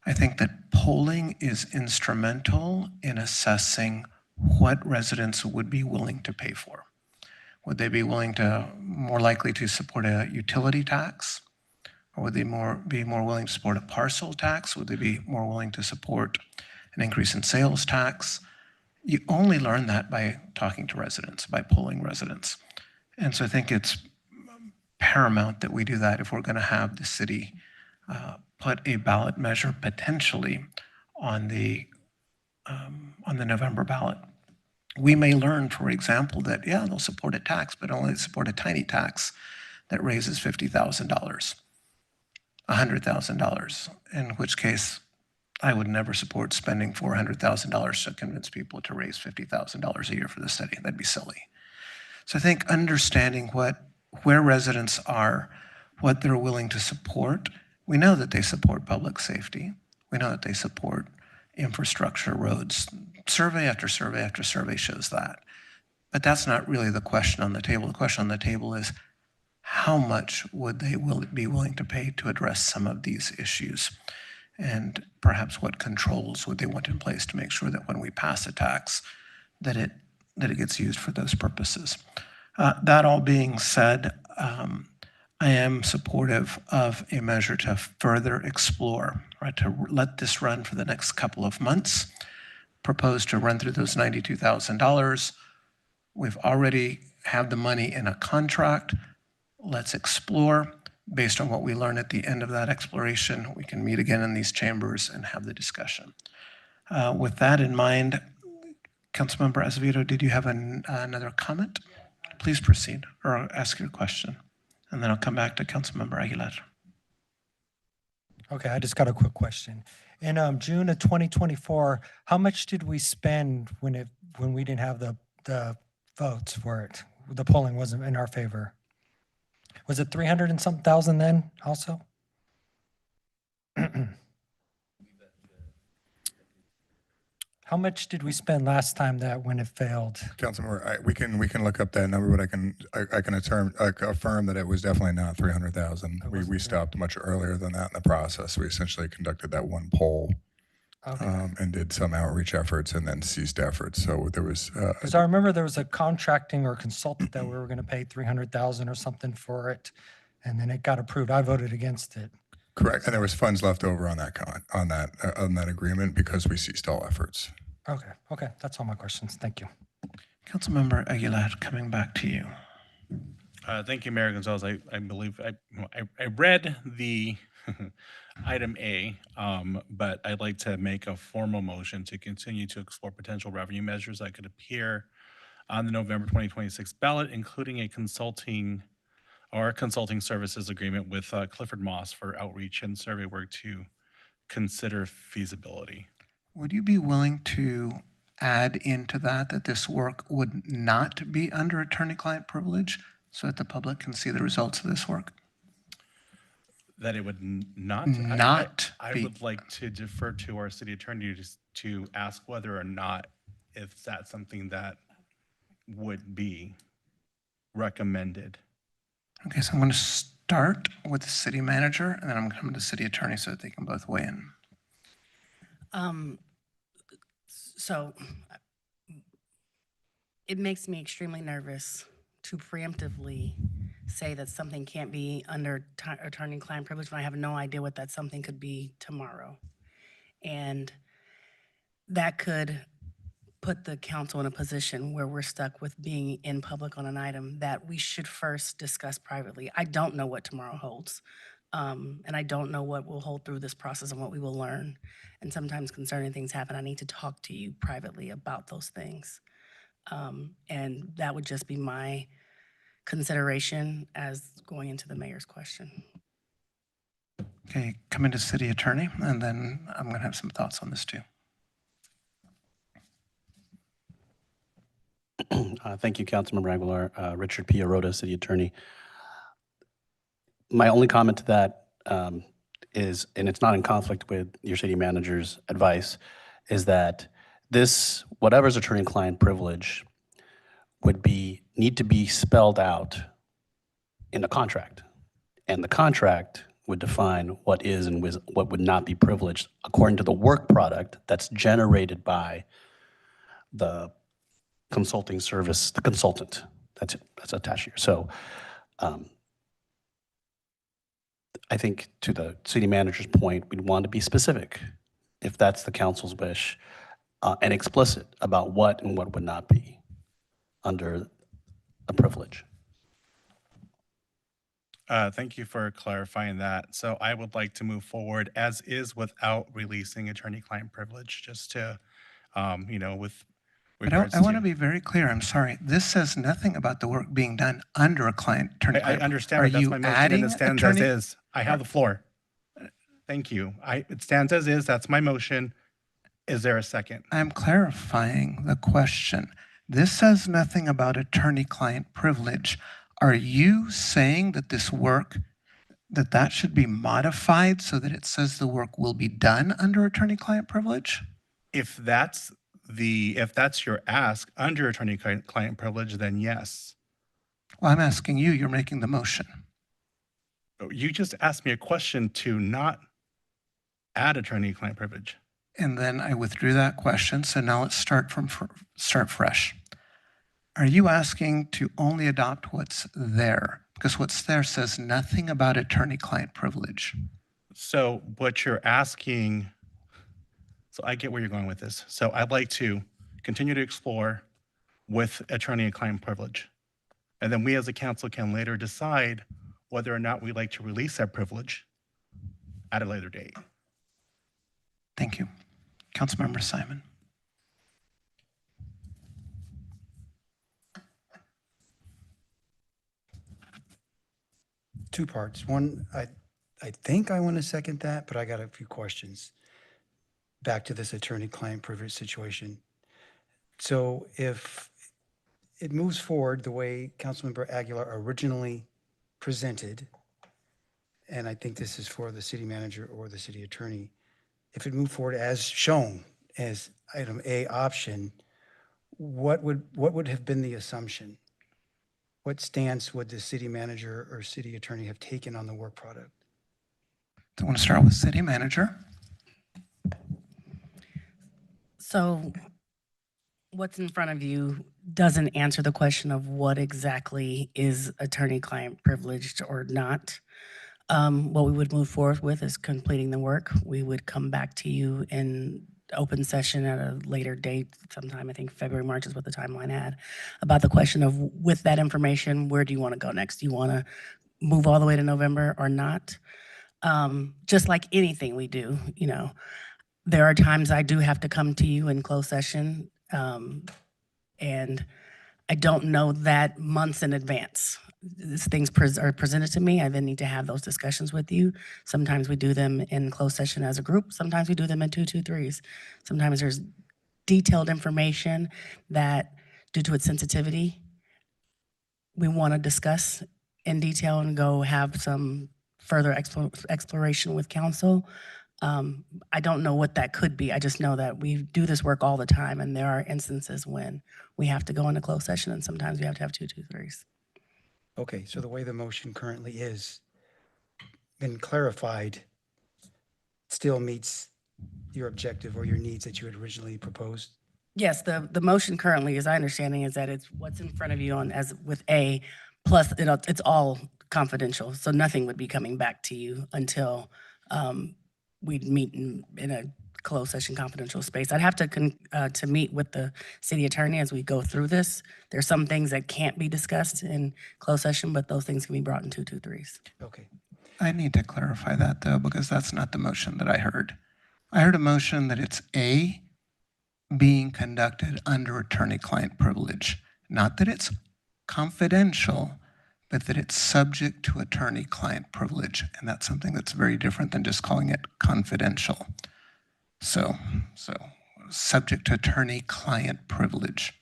I think that polling is instrumental in assessing what residents would be willing to pay for. Would they be more likely to support a utility tax? Or would they be more willing to support a parcel tax? Would they be more willing to support an increase in sales tax? You only learn that by talking to residents, by polling residents. And so I think it's paramount that we do that if we're going to have the city put a ballot measure potentially on the November ballot. We may learn, for example, that, yeah, they'll support a tax, but only support a tiny tax that raises $50,000, $100,000, in which case I would never support spending $400,000 to convince people to raise $50,000 a year for the city. That'd be silly. So I think understanding where residents are, what they're willing to support. We know that they support public safety. We know that they support infrastructure, roads. Survey after survey after survey shows that. But that's not really the question on the table. The question on the table is, how much would they be willing to pay to address some of these issues? And perhaps what controls would they want in place to make sure that when we pass a tax, that it gets used for those purposes. That all being said, I am supportive of a measure to further explore, right, to let this run for the next couple of months, propose to run through those $92,000. We've already have the money in a contract. Let's explore. Based on what we learn at the end of that exploration, we can meet again in these chambers and have the discussion. With that in mind, Councilmember Azevedo, did you have another comment? Please proceed or ask your question. And then I'll come back to Councilmember Aguilar. Okay, I just got a quick question. In June of 2024, how much did we spend when we didn't have the votes for it? The polling wasn't in our favor. Was it 300 and something thousand then also? How much did we spend last time when it failed? Councilmember, we can look up that number, but I can affirm that it was definitely not 300,000. We stopped much earlier than that in the process. We essentially conducted that one poll. Okay. And did some outreach efforts and then ceased efforts. So there was. Because I remember there was a contracting or consultant that we were going to pay 300,000 or something for it, and then it got approved. I voted against it. Correct, and there was funds left over on that agreement because we ceased all efforts. Okay, that's all my questions. Thank you. Councilmember Aguilar, coming back to you. Thank you, Mayor Gonzalez. I believe I read the item A, but I'd like to make a formal motion to continue to explore potential revenue measures that could appear on the November 2026 ballot, including a consulting services agreement with Clifford Moss for outreach and survey work to consider feasibility. Would you be willing to add into that this work would not be under attorney-client privilege so that the public can see the results of this work? That it would not? Not I be- would like to defer to our city attorney to ask whether or not if that's something that would be recommended. Okay, so I'm going to start with the city manager, and then I'm coming to city attorney so that they can both weigh in. So it makes me extremely nervous to preemptively say that something can't be under attorney-client privilege when I have no idea what that something could be tomorrow. And that could put the council in a position where we're stuck with being in public on an item that we should first discuss privately. I don't know what tomorrow holds. And I don't know what will hold through this process and what we will learn. And sometimes concerning things happen. I need to talk to you privately about those things. And that would just be my consideration as going into the mayor's question. Okay, coming to city attorney, and then I'm going to have some thoughts on this too. Thank you, Councilmember Aguilar. Richard P. Arota, City Attorney. My only comment to that is, and it's not in conflict with your city manager's advice, is that this, whatever's attorney-client privilege, would need to be spelled out in the contract. And the contract would define what is and what would not be privileged according to the work product that's generated by the consulting service, the consultant that's attached here. So I think to the city manager's point, we'd want to be specific, if that's the council's wish, and explicit about what and what would not be under a privilege. Thank you for clarifying that. So I would like to move forward as is without releasing attorney-client privilege, just to, with But regards I want to to. be very clear. I'm sorry. This says nothing about the work being done under a client attorney. I understand, Are but that's you my motion and adding it stands attorney? as is. I have the floor. Thank you. It stands as is. That's my motion. Is there a second? I'm clarifying the question. This says nothing about attorney-client privilege. Are you saying that this work, that should be modified so that it says the work will be done under attorney-client privilege? If that's your ask under attorney-client privilege, then yes. Well, I'm asking you, you're making the motion. You just asked me a question to not add attorney-client privilege. And then I withdrew that question. So now let's start fresh. Are you asking to only adopt what's there? Because what's there says nothing about attorney-client privilege. So what you're asking, so I get where you're going with this. So I'd like to continue to explore with attorney and client privilege. And then we as a council can later decide whether or not we'd like to release that privilege at a later date. Thank you. Councilmember Simon. Two parts. One, I think I want to second that, but I got a few questions. Back to this attorney-client privilege situation. So if it moves forward the way Councilmember Aguilar originally presented, and I think this is for the city manager or the city attorney, if it moved forward as shown as item A option, what would have been the assumption? What stance would the city manager or city attorney have taken on the work product? I want to start with city manager. So what's in front of you doesn't answer the question of what exactly is attorney-client privileged or not. What we would move forward with is completing the work. We would come back to you in open session at a later date, sometime, I think February, March is what the timeline had, about the question of, with that information, where do you want to go next? Do you want to move all the way to November or not? Just like anything we do, there are times I do have to come to you in closed session, and I don't know that months in advance. These things are presented to me. I then need to have those discussions with you. Sometimes we do them in closed session as a group. Sometimes we do them in 223s. Sometimes there's detailed information that, due to its sensitivity, we want to discuss in detail and go have some further exploration with council. I don't know what that could be. I just know that we do this work all the time, and there are instances when we have to go into closed session, and sometimes we have to have 223s. Okay, so the way the motion currently is been clarified still meets your objective or your needs that you had originally proposed? Yes, the motion currently, as I understanding, is that it's what's in front of you on as with A, plus it's all confidential, so nothing would be coming back to you until we'd meet in a closed session confidential space. I'd have to meet with the city attorney as we go through this. There's some things that can't be discussed in closed session, but those things can be brought in 223s. Okay. I need to clarify that though, because that's not the motion that I heard. I heard a motion that it's A, being conducted under attorney-client privilege, not that it's confidential, but that it's subject to attorney-client privilege. And that's something that's very different than just calling it confidential. So subject to attorney-client privilege.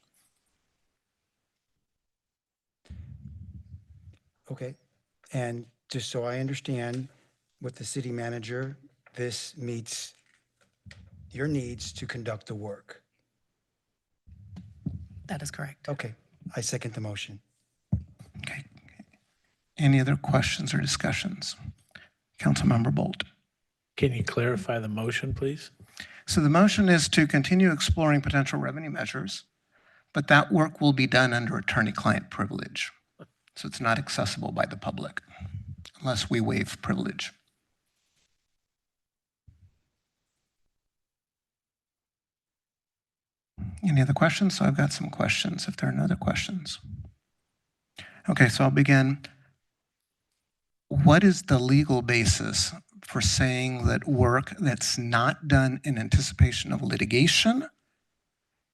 Okay. And just so I understand, with the city manager, this meets your needs to conduct the work. That is correct. Okay. I second the motion. Okay. Any other questions or discussions? Councilmember Bolt. Can you clarify the motion, please? So the motion is to continue exploring potential revenue measures, but that work will be done under attorney-client privilege. So it's not accessible by the public unless we waive privilege. Any other questions? So I've got some questions if there are no other questions. Okay, so I'll begin. What is the legal basis for saying that work that's not done in anticipation of litigation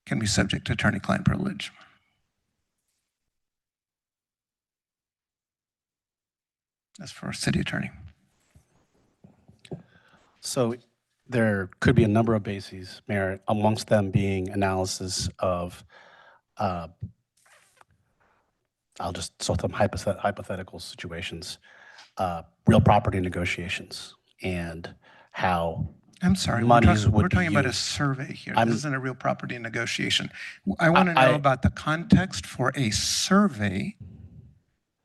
can be subject to attorney-client privilege? That's for our city attorney. So there could be a number of bases, Mayor, amongst them being analysis of, I'll just sort some hypothetical situations, real property negotiations, and how I'm sorry, monies we're would be talking about a used. survey here. I'm- This isn't a real property negotiation. I want to know about the context for a survey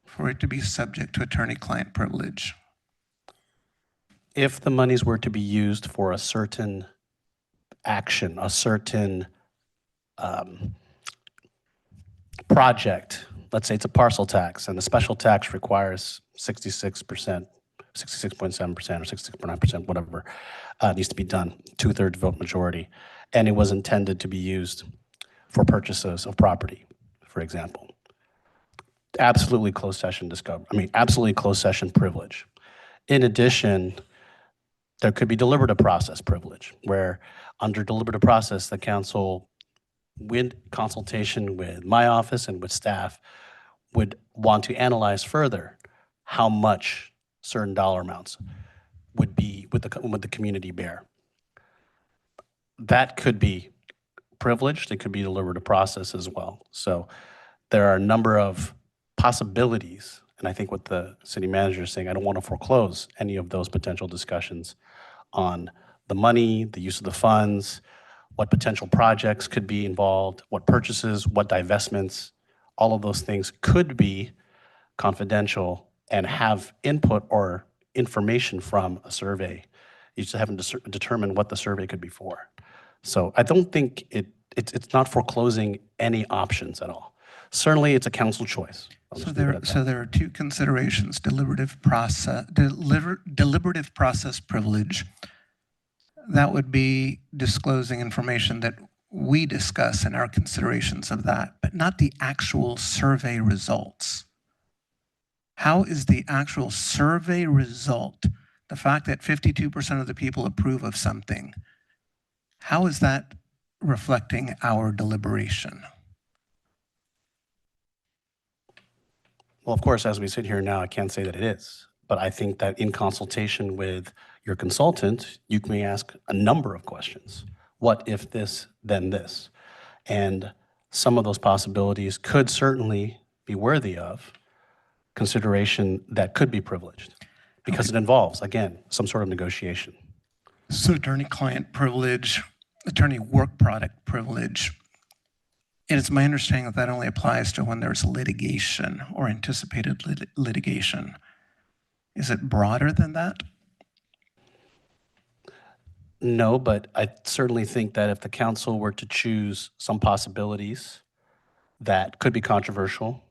for it to be subject to attorney-client privilege. If the monies were to be used for a certain action, a certain project, let's say it's a parcel tax, and the special tax requires 66%, 66.7% or 66.9%, whatever, needs to be done, 2/3 vote majority, and it was intended to be used for purchases of property, for example. Absolutely closed session absolutely closed session privilege. In addition, there could be deliberative process privilege, where under deliberative process, the council, with consultation with my office and with staff, would want to analyze further how much certain dollar amounts would be with the community bear. That could be privileged. It could be deliberative process as well. So there are a number of possibilities, and I think what the city manager is saying, I don't want to foreclose any of those potential discussions on the money, the use of the funds, what potential projects could be involved, what purchases, what divestments, all of those things could be confidential and have input or information from a survey. You just haven't determined what the survey could be for. So I don't think it's not foreclosing any options at all. Certainly, it's a council choice. So there are two considerations: deliberative process privilege. That would be disclosing information that we discuss in our considerations of that, but not the actual survey results. How is the actual survey result, the fact that 52% of the people approve of something, how is that reflecting our deliberation? Well, of course, as we sit here now, I can't say that it is, but I think that in consultation with your consultant, you may ask a number of questions. What if this, then this? And some of those possibilities could certainly be worthy of consideration that could be privileged. because it involves, again, some sort of negotiation. So attorney-client privilege, attorney work product privilege, and it's my understanding that that only applies to when there's litigation or anticipated litigation. Is it broader than that? No, but I certainly think that if the council were to choose some possibilities that could be controversial,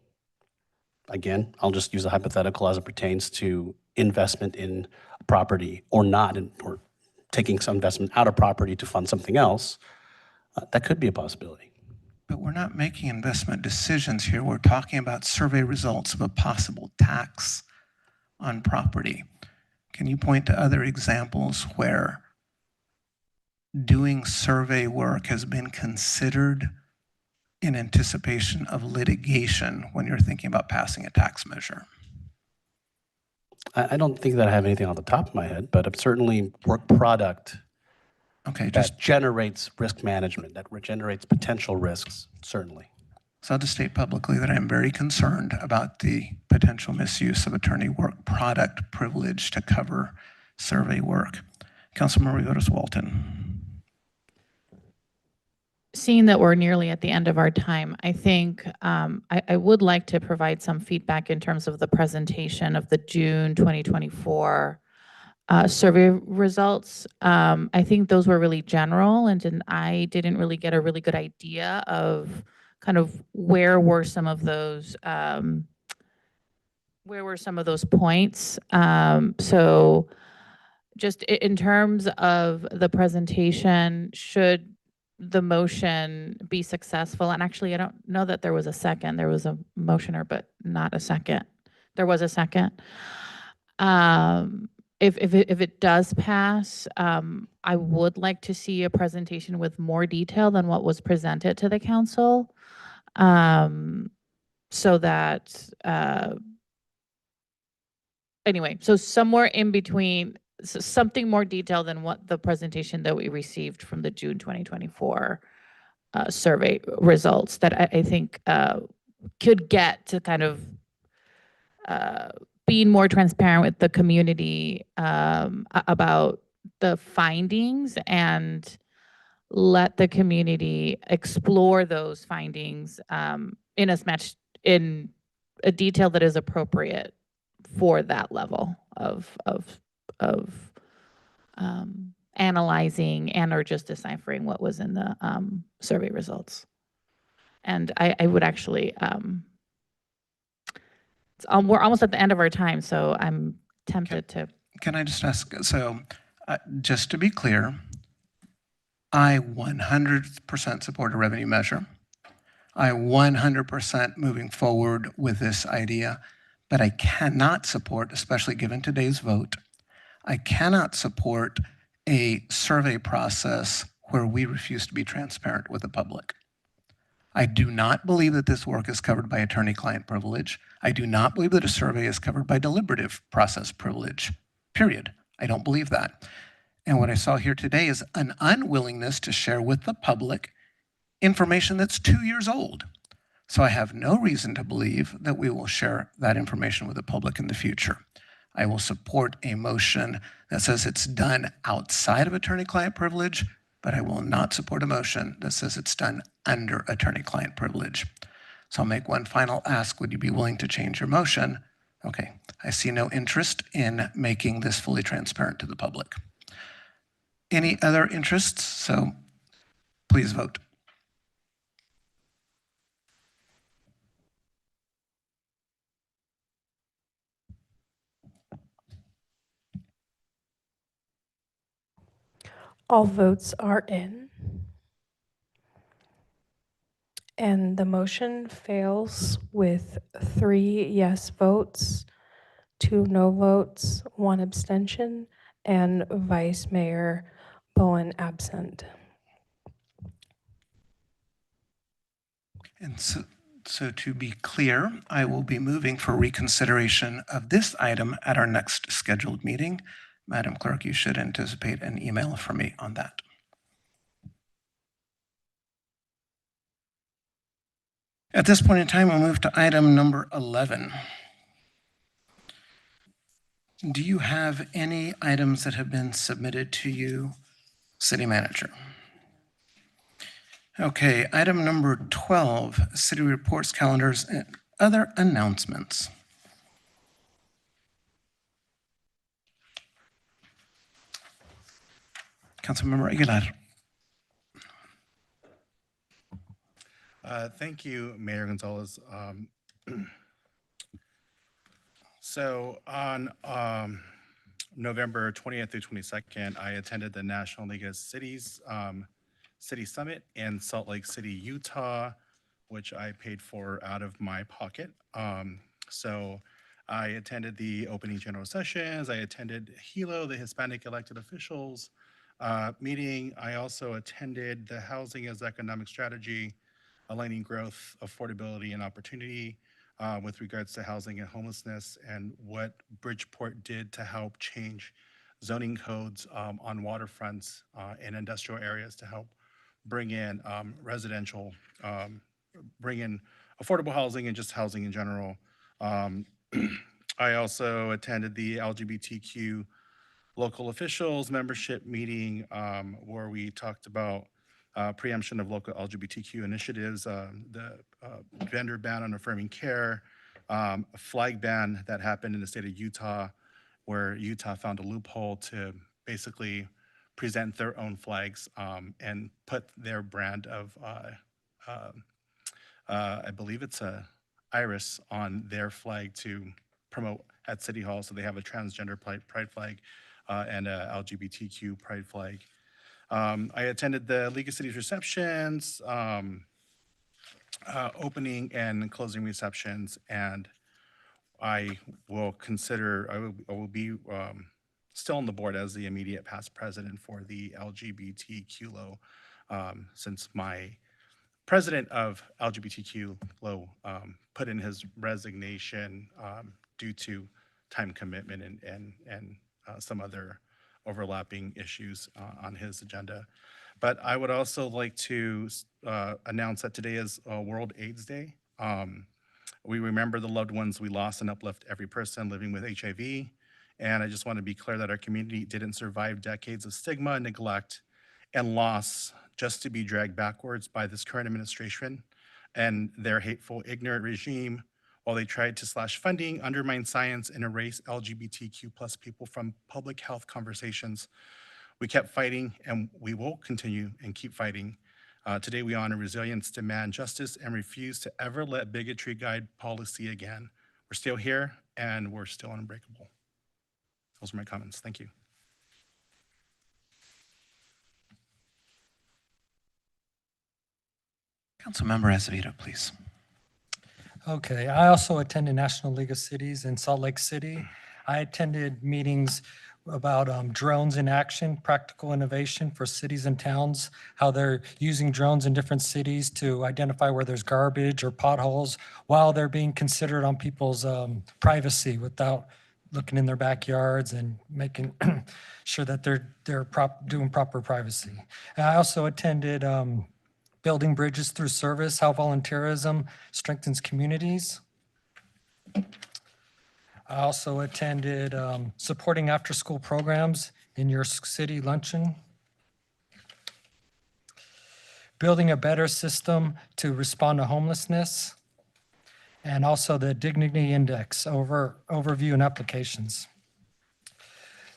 again, I'll just use a hypothetical as it pertains to investment in property or not, or taking some investment out of property to fund something else, that could be a possibility. But we're not making investment decisions here. We're talking about survey results of a possible tax on property. Can you point to other examples where doing survey work has been considered in anticipation of litigation when you're thinking about passing a tax measure? I don't think that I have anything on the top of my head, but certainly work product that generates risk management, that generates potential risks, certainly. So I'll just state publicly that I am very concerned about the potential misuse of attorney work product privilege to cover survey work. Councilmember Riveros Walton. Seeing that we're nearly at the end of our time, I think I would like to provide some feedback in terms of the presentation of the June 2024 survey results. I think those were really general, and I didn't really get a really good idea of kind of where were some of those points. So just in terms of the presentation, should the motion be successful? And actually, I don't know that there was a second. There was a motioner, but not a second. There was a second. If it does pass, I would like to see a presentation with more detail than what was presented to the council, so that anyway, so somewhere in between, something more detailed than what the presentation that we received from the June 2024 survey results that I think could get to kind of being more transparent with the community about the findings, and let the community explore those findings in a detail that is appropriate for that level of analyzing and or just deciphering what was in the survey results. And I would actually, we're almost at the end of our time, so I'm tempted to. Can I just ask, so just to be clear, I 100% support a revenue measure. I 100% moving forward with this idea, but I cannot support, especially given today's vote, I cannot support a survey process where we refuse to be transparent with the public. I do not believe that this work is covered by attorney-client privilege. I do not believe that a survey is covered by deliberative process privilege, period. I don't believe that. And what I saw here today is an unwillingness to share with the public information that's 2 years old. So I have no reason to believe that we will share that information with the public in the future. I will support a motion that says it's done outside of attorney-client privilege, but I will not support a motion that says it's done under attorney-client privilege. So I'll make one final ask. Would you be willing to change your motion? Okay, I see no interest in making this fully transparent to the public. Any other interests? So please vote. All votes are in. And the motion fails with 3 yes votes, 2 no votes, 1 abstention, and Vice Mayor Bowen absent. And so to be clear, I will be moving for reconsideration of this item at our next scheduled meeting. Madam Clerk, you should anticipate an email from me on that. At this point in time, we'll move to item number 11. Do you have any items that have been submitted to you, City Manager? Okay, item number 12, city reports, calendars, and other announcements. Councilmember Aguilar. Thank you, Mayor Gonzalez. So on November 20th through 22nd, I attended the National League of Cities City Summit in Salt Lake City, Utah, which I paid for out of my pocket. So I attended the opening general sessions. I attended HELO, the Hispanic Elected Officials meeting. I also attended the Housing as Economic Strategy, Aligning Growth, Affordability, and Opportunity with regards to housing and homelessness, and what Bridgeport did to help change zoning codes on waterfronts and industrial areas to help bring in residential, bring in affordable housing and just housing in general. I also attended the LGBTQ local officials membership meeting where we talked about preemption of local LGBTQ initiatives, the gender ban on affirming care, a flag ban that happened in the state of Utah, where Utah found a loophole to basically present their own flags and put their brand of, I believe it's a iris on their flag to promote at City Hall. So they have a transgender pride flag and a LGBTQ pride flag. I attended the League of Cities receptions, opening and closing receptions, and I will consider, I will be still on the board as the immediate past president for the LGBTQ LO, since my president of LGBTQ LO put in his resignation due to time commitment and some other overlapping issues on his agenda. But I would also like to announce that today is World AIDS Day. We remember the loved ones we lost and uplift every person living with HIV. And I just want to be clear that our community didn't survive decades of stigma, neglect, and loss just to be dragged backwards by this current administration and their hateful, ignorant regime while they tried to slash funding, undermine science, and erase LGBTQ plus people from public health conversations. We kept fighting, and we will continue and keep fighting. Today, we honor resilience, demand justice, and refuse to ever let bigotry guide policy again. We're still here, and we're still unbreakable. Those are my comments. Thank you. Councilmember Azevedo, please. Okay, I also attended National League of Cities in Salt Lake City. I attended meetings about drones in action, practical innovation for cities and towns, how they're using drones in different cities to identify where there's garbage or potholes while they're being considered on people's privacy without looking in their backyards and making sure that they're doing proper privacy. And I also attended building bridges through service, how volunteerism strengthens communities. I also attended supporting after-school programs in your city luncheon. Building a better system to respond to homelessness. And also the Dignity Index overview and applications.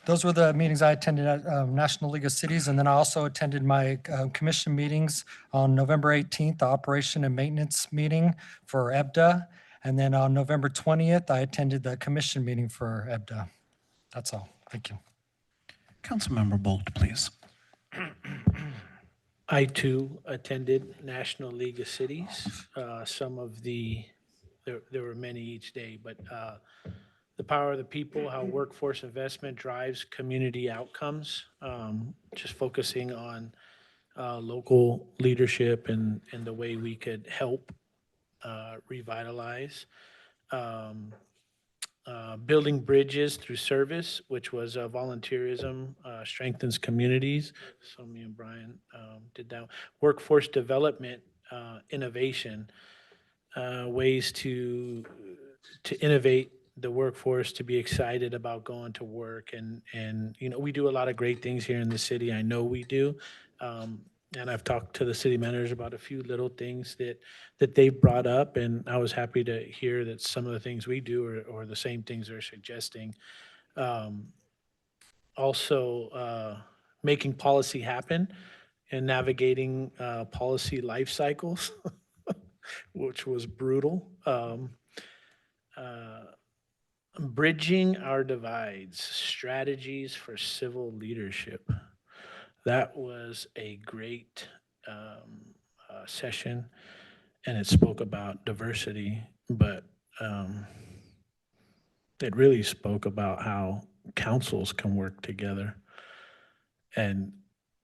Those were the meetings I attended at National League of Cities, and then I also attended my commission meetings on November 18th, the Operation and Maintenance meeting for EBDA, and then on November 20th, I attended the commission meeting for EBDA. That's all. Thank you. Councilmember Bolt, please. I too attended National League of Cities. Some of there were many each day, but the power of the people, how workforce investment drives community outcomes, just focusing on local leadership and the way we could help revitalize. Building bridges through service, which was volunteerism, strengthens communities. So me and Brian did that. Workforce development, innovation, ways to innovate the workforce to be excited about going to work. And you know, we do a lot of great things here in the city. I know we do. And I've talked to the city managers about a few little things that they've brought up, and I was happy to hear that some of the things we do are the same things they're suggesting. Um, Also, making policy happen and navigating policy life cycles, which was brutal. Uh, Bridging our divides, strategies for civil leadership. That was a great session, and it spoke about diversity, but it really spoke about how councils can work together. And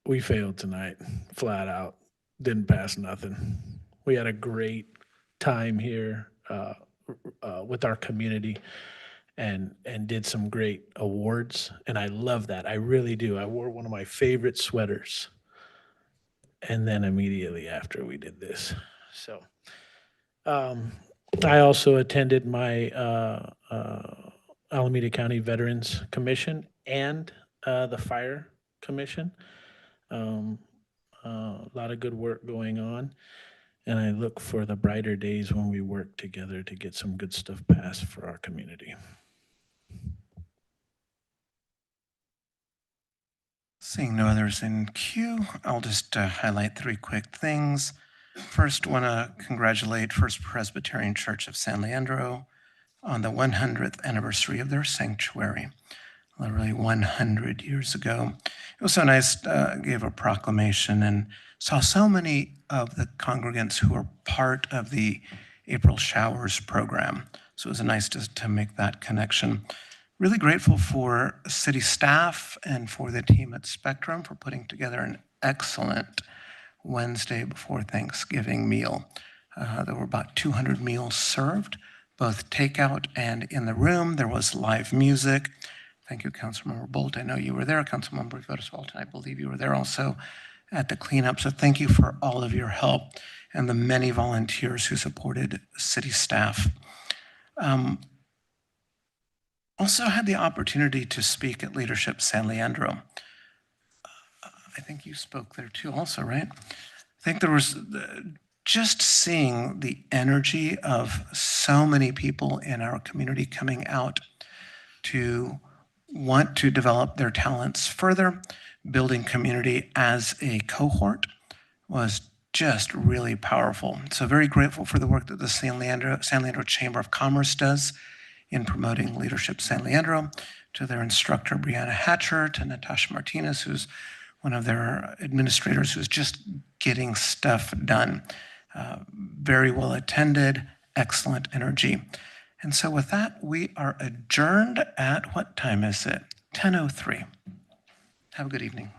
we failed tonight, flat out. Didn't pass nothing. We had a great time here with our community, and did some great awards. And I love that. I really do. I wore one of my favorite sweaters. And then immediately after we did this. So I also attended my Alameda County Veterans Commission and the Fire Commission. A lot of good work going on. And I look for the brighter days when we work together to get some good stuff passed for our community. Seeing no others in queue, I'll just highlight three quick things. First, want to congratulate First Presbyterian Church of San Leandro on the 100th anniversary of their sanctuary, literally 100 years ago. It was so nice, gave a proclamation and saw so many of the congregants who were part of the April Showers program. So it was nice to make that connection. Really grateful for city staff and for the team at Spectrum for putting together an excellent Wednesday before Thanksgiving meal. There were about 200 meals served, both takeout and in the room. There was live music. Thank you, Councilmember Bolt. I know you were there. Councilmember Votis-Walton, I believe you were there also at the cleanup. So thank you for all of your help and the many volunteers who supported city staff. Also had the opportunity to speak at Leadership San Leandro. I think you spoke there too also, right? I think there was just seeing the energy of so many people in our community coming out to want to develop their talents further, building community as a cohort was just really powerful. So very grateful for the work that the San Leandro Chamber of Commerce does in promoting Leadership San Leandro, to their instructor, Brianna Hatcher, to Natasha Martinez, who's one of their administrators who's just getting stuff done. Very well attended, excellent energy. And so with that, we are adjourned at, what time is it? 10:03. Have a good evening.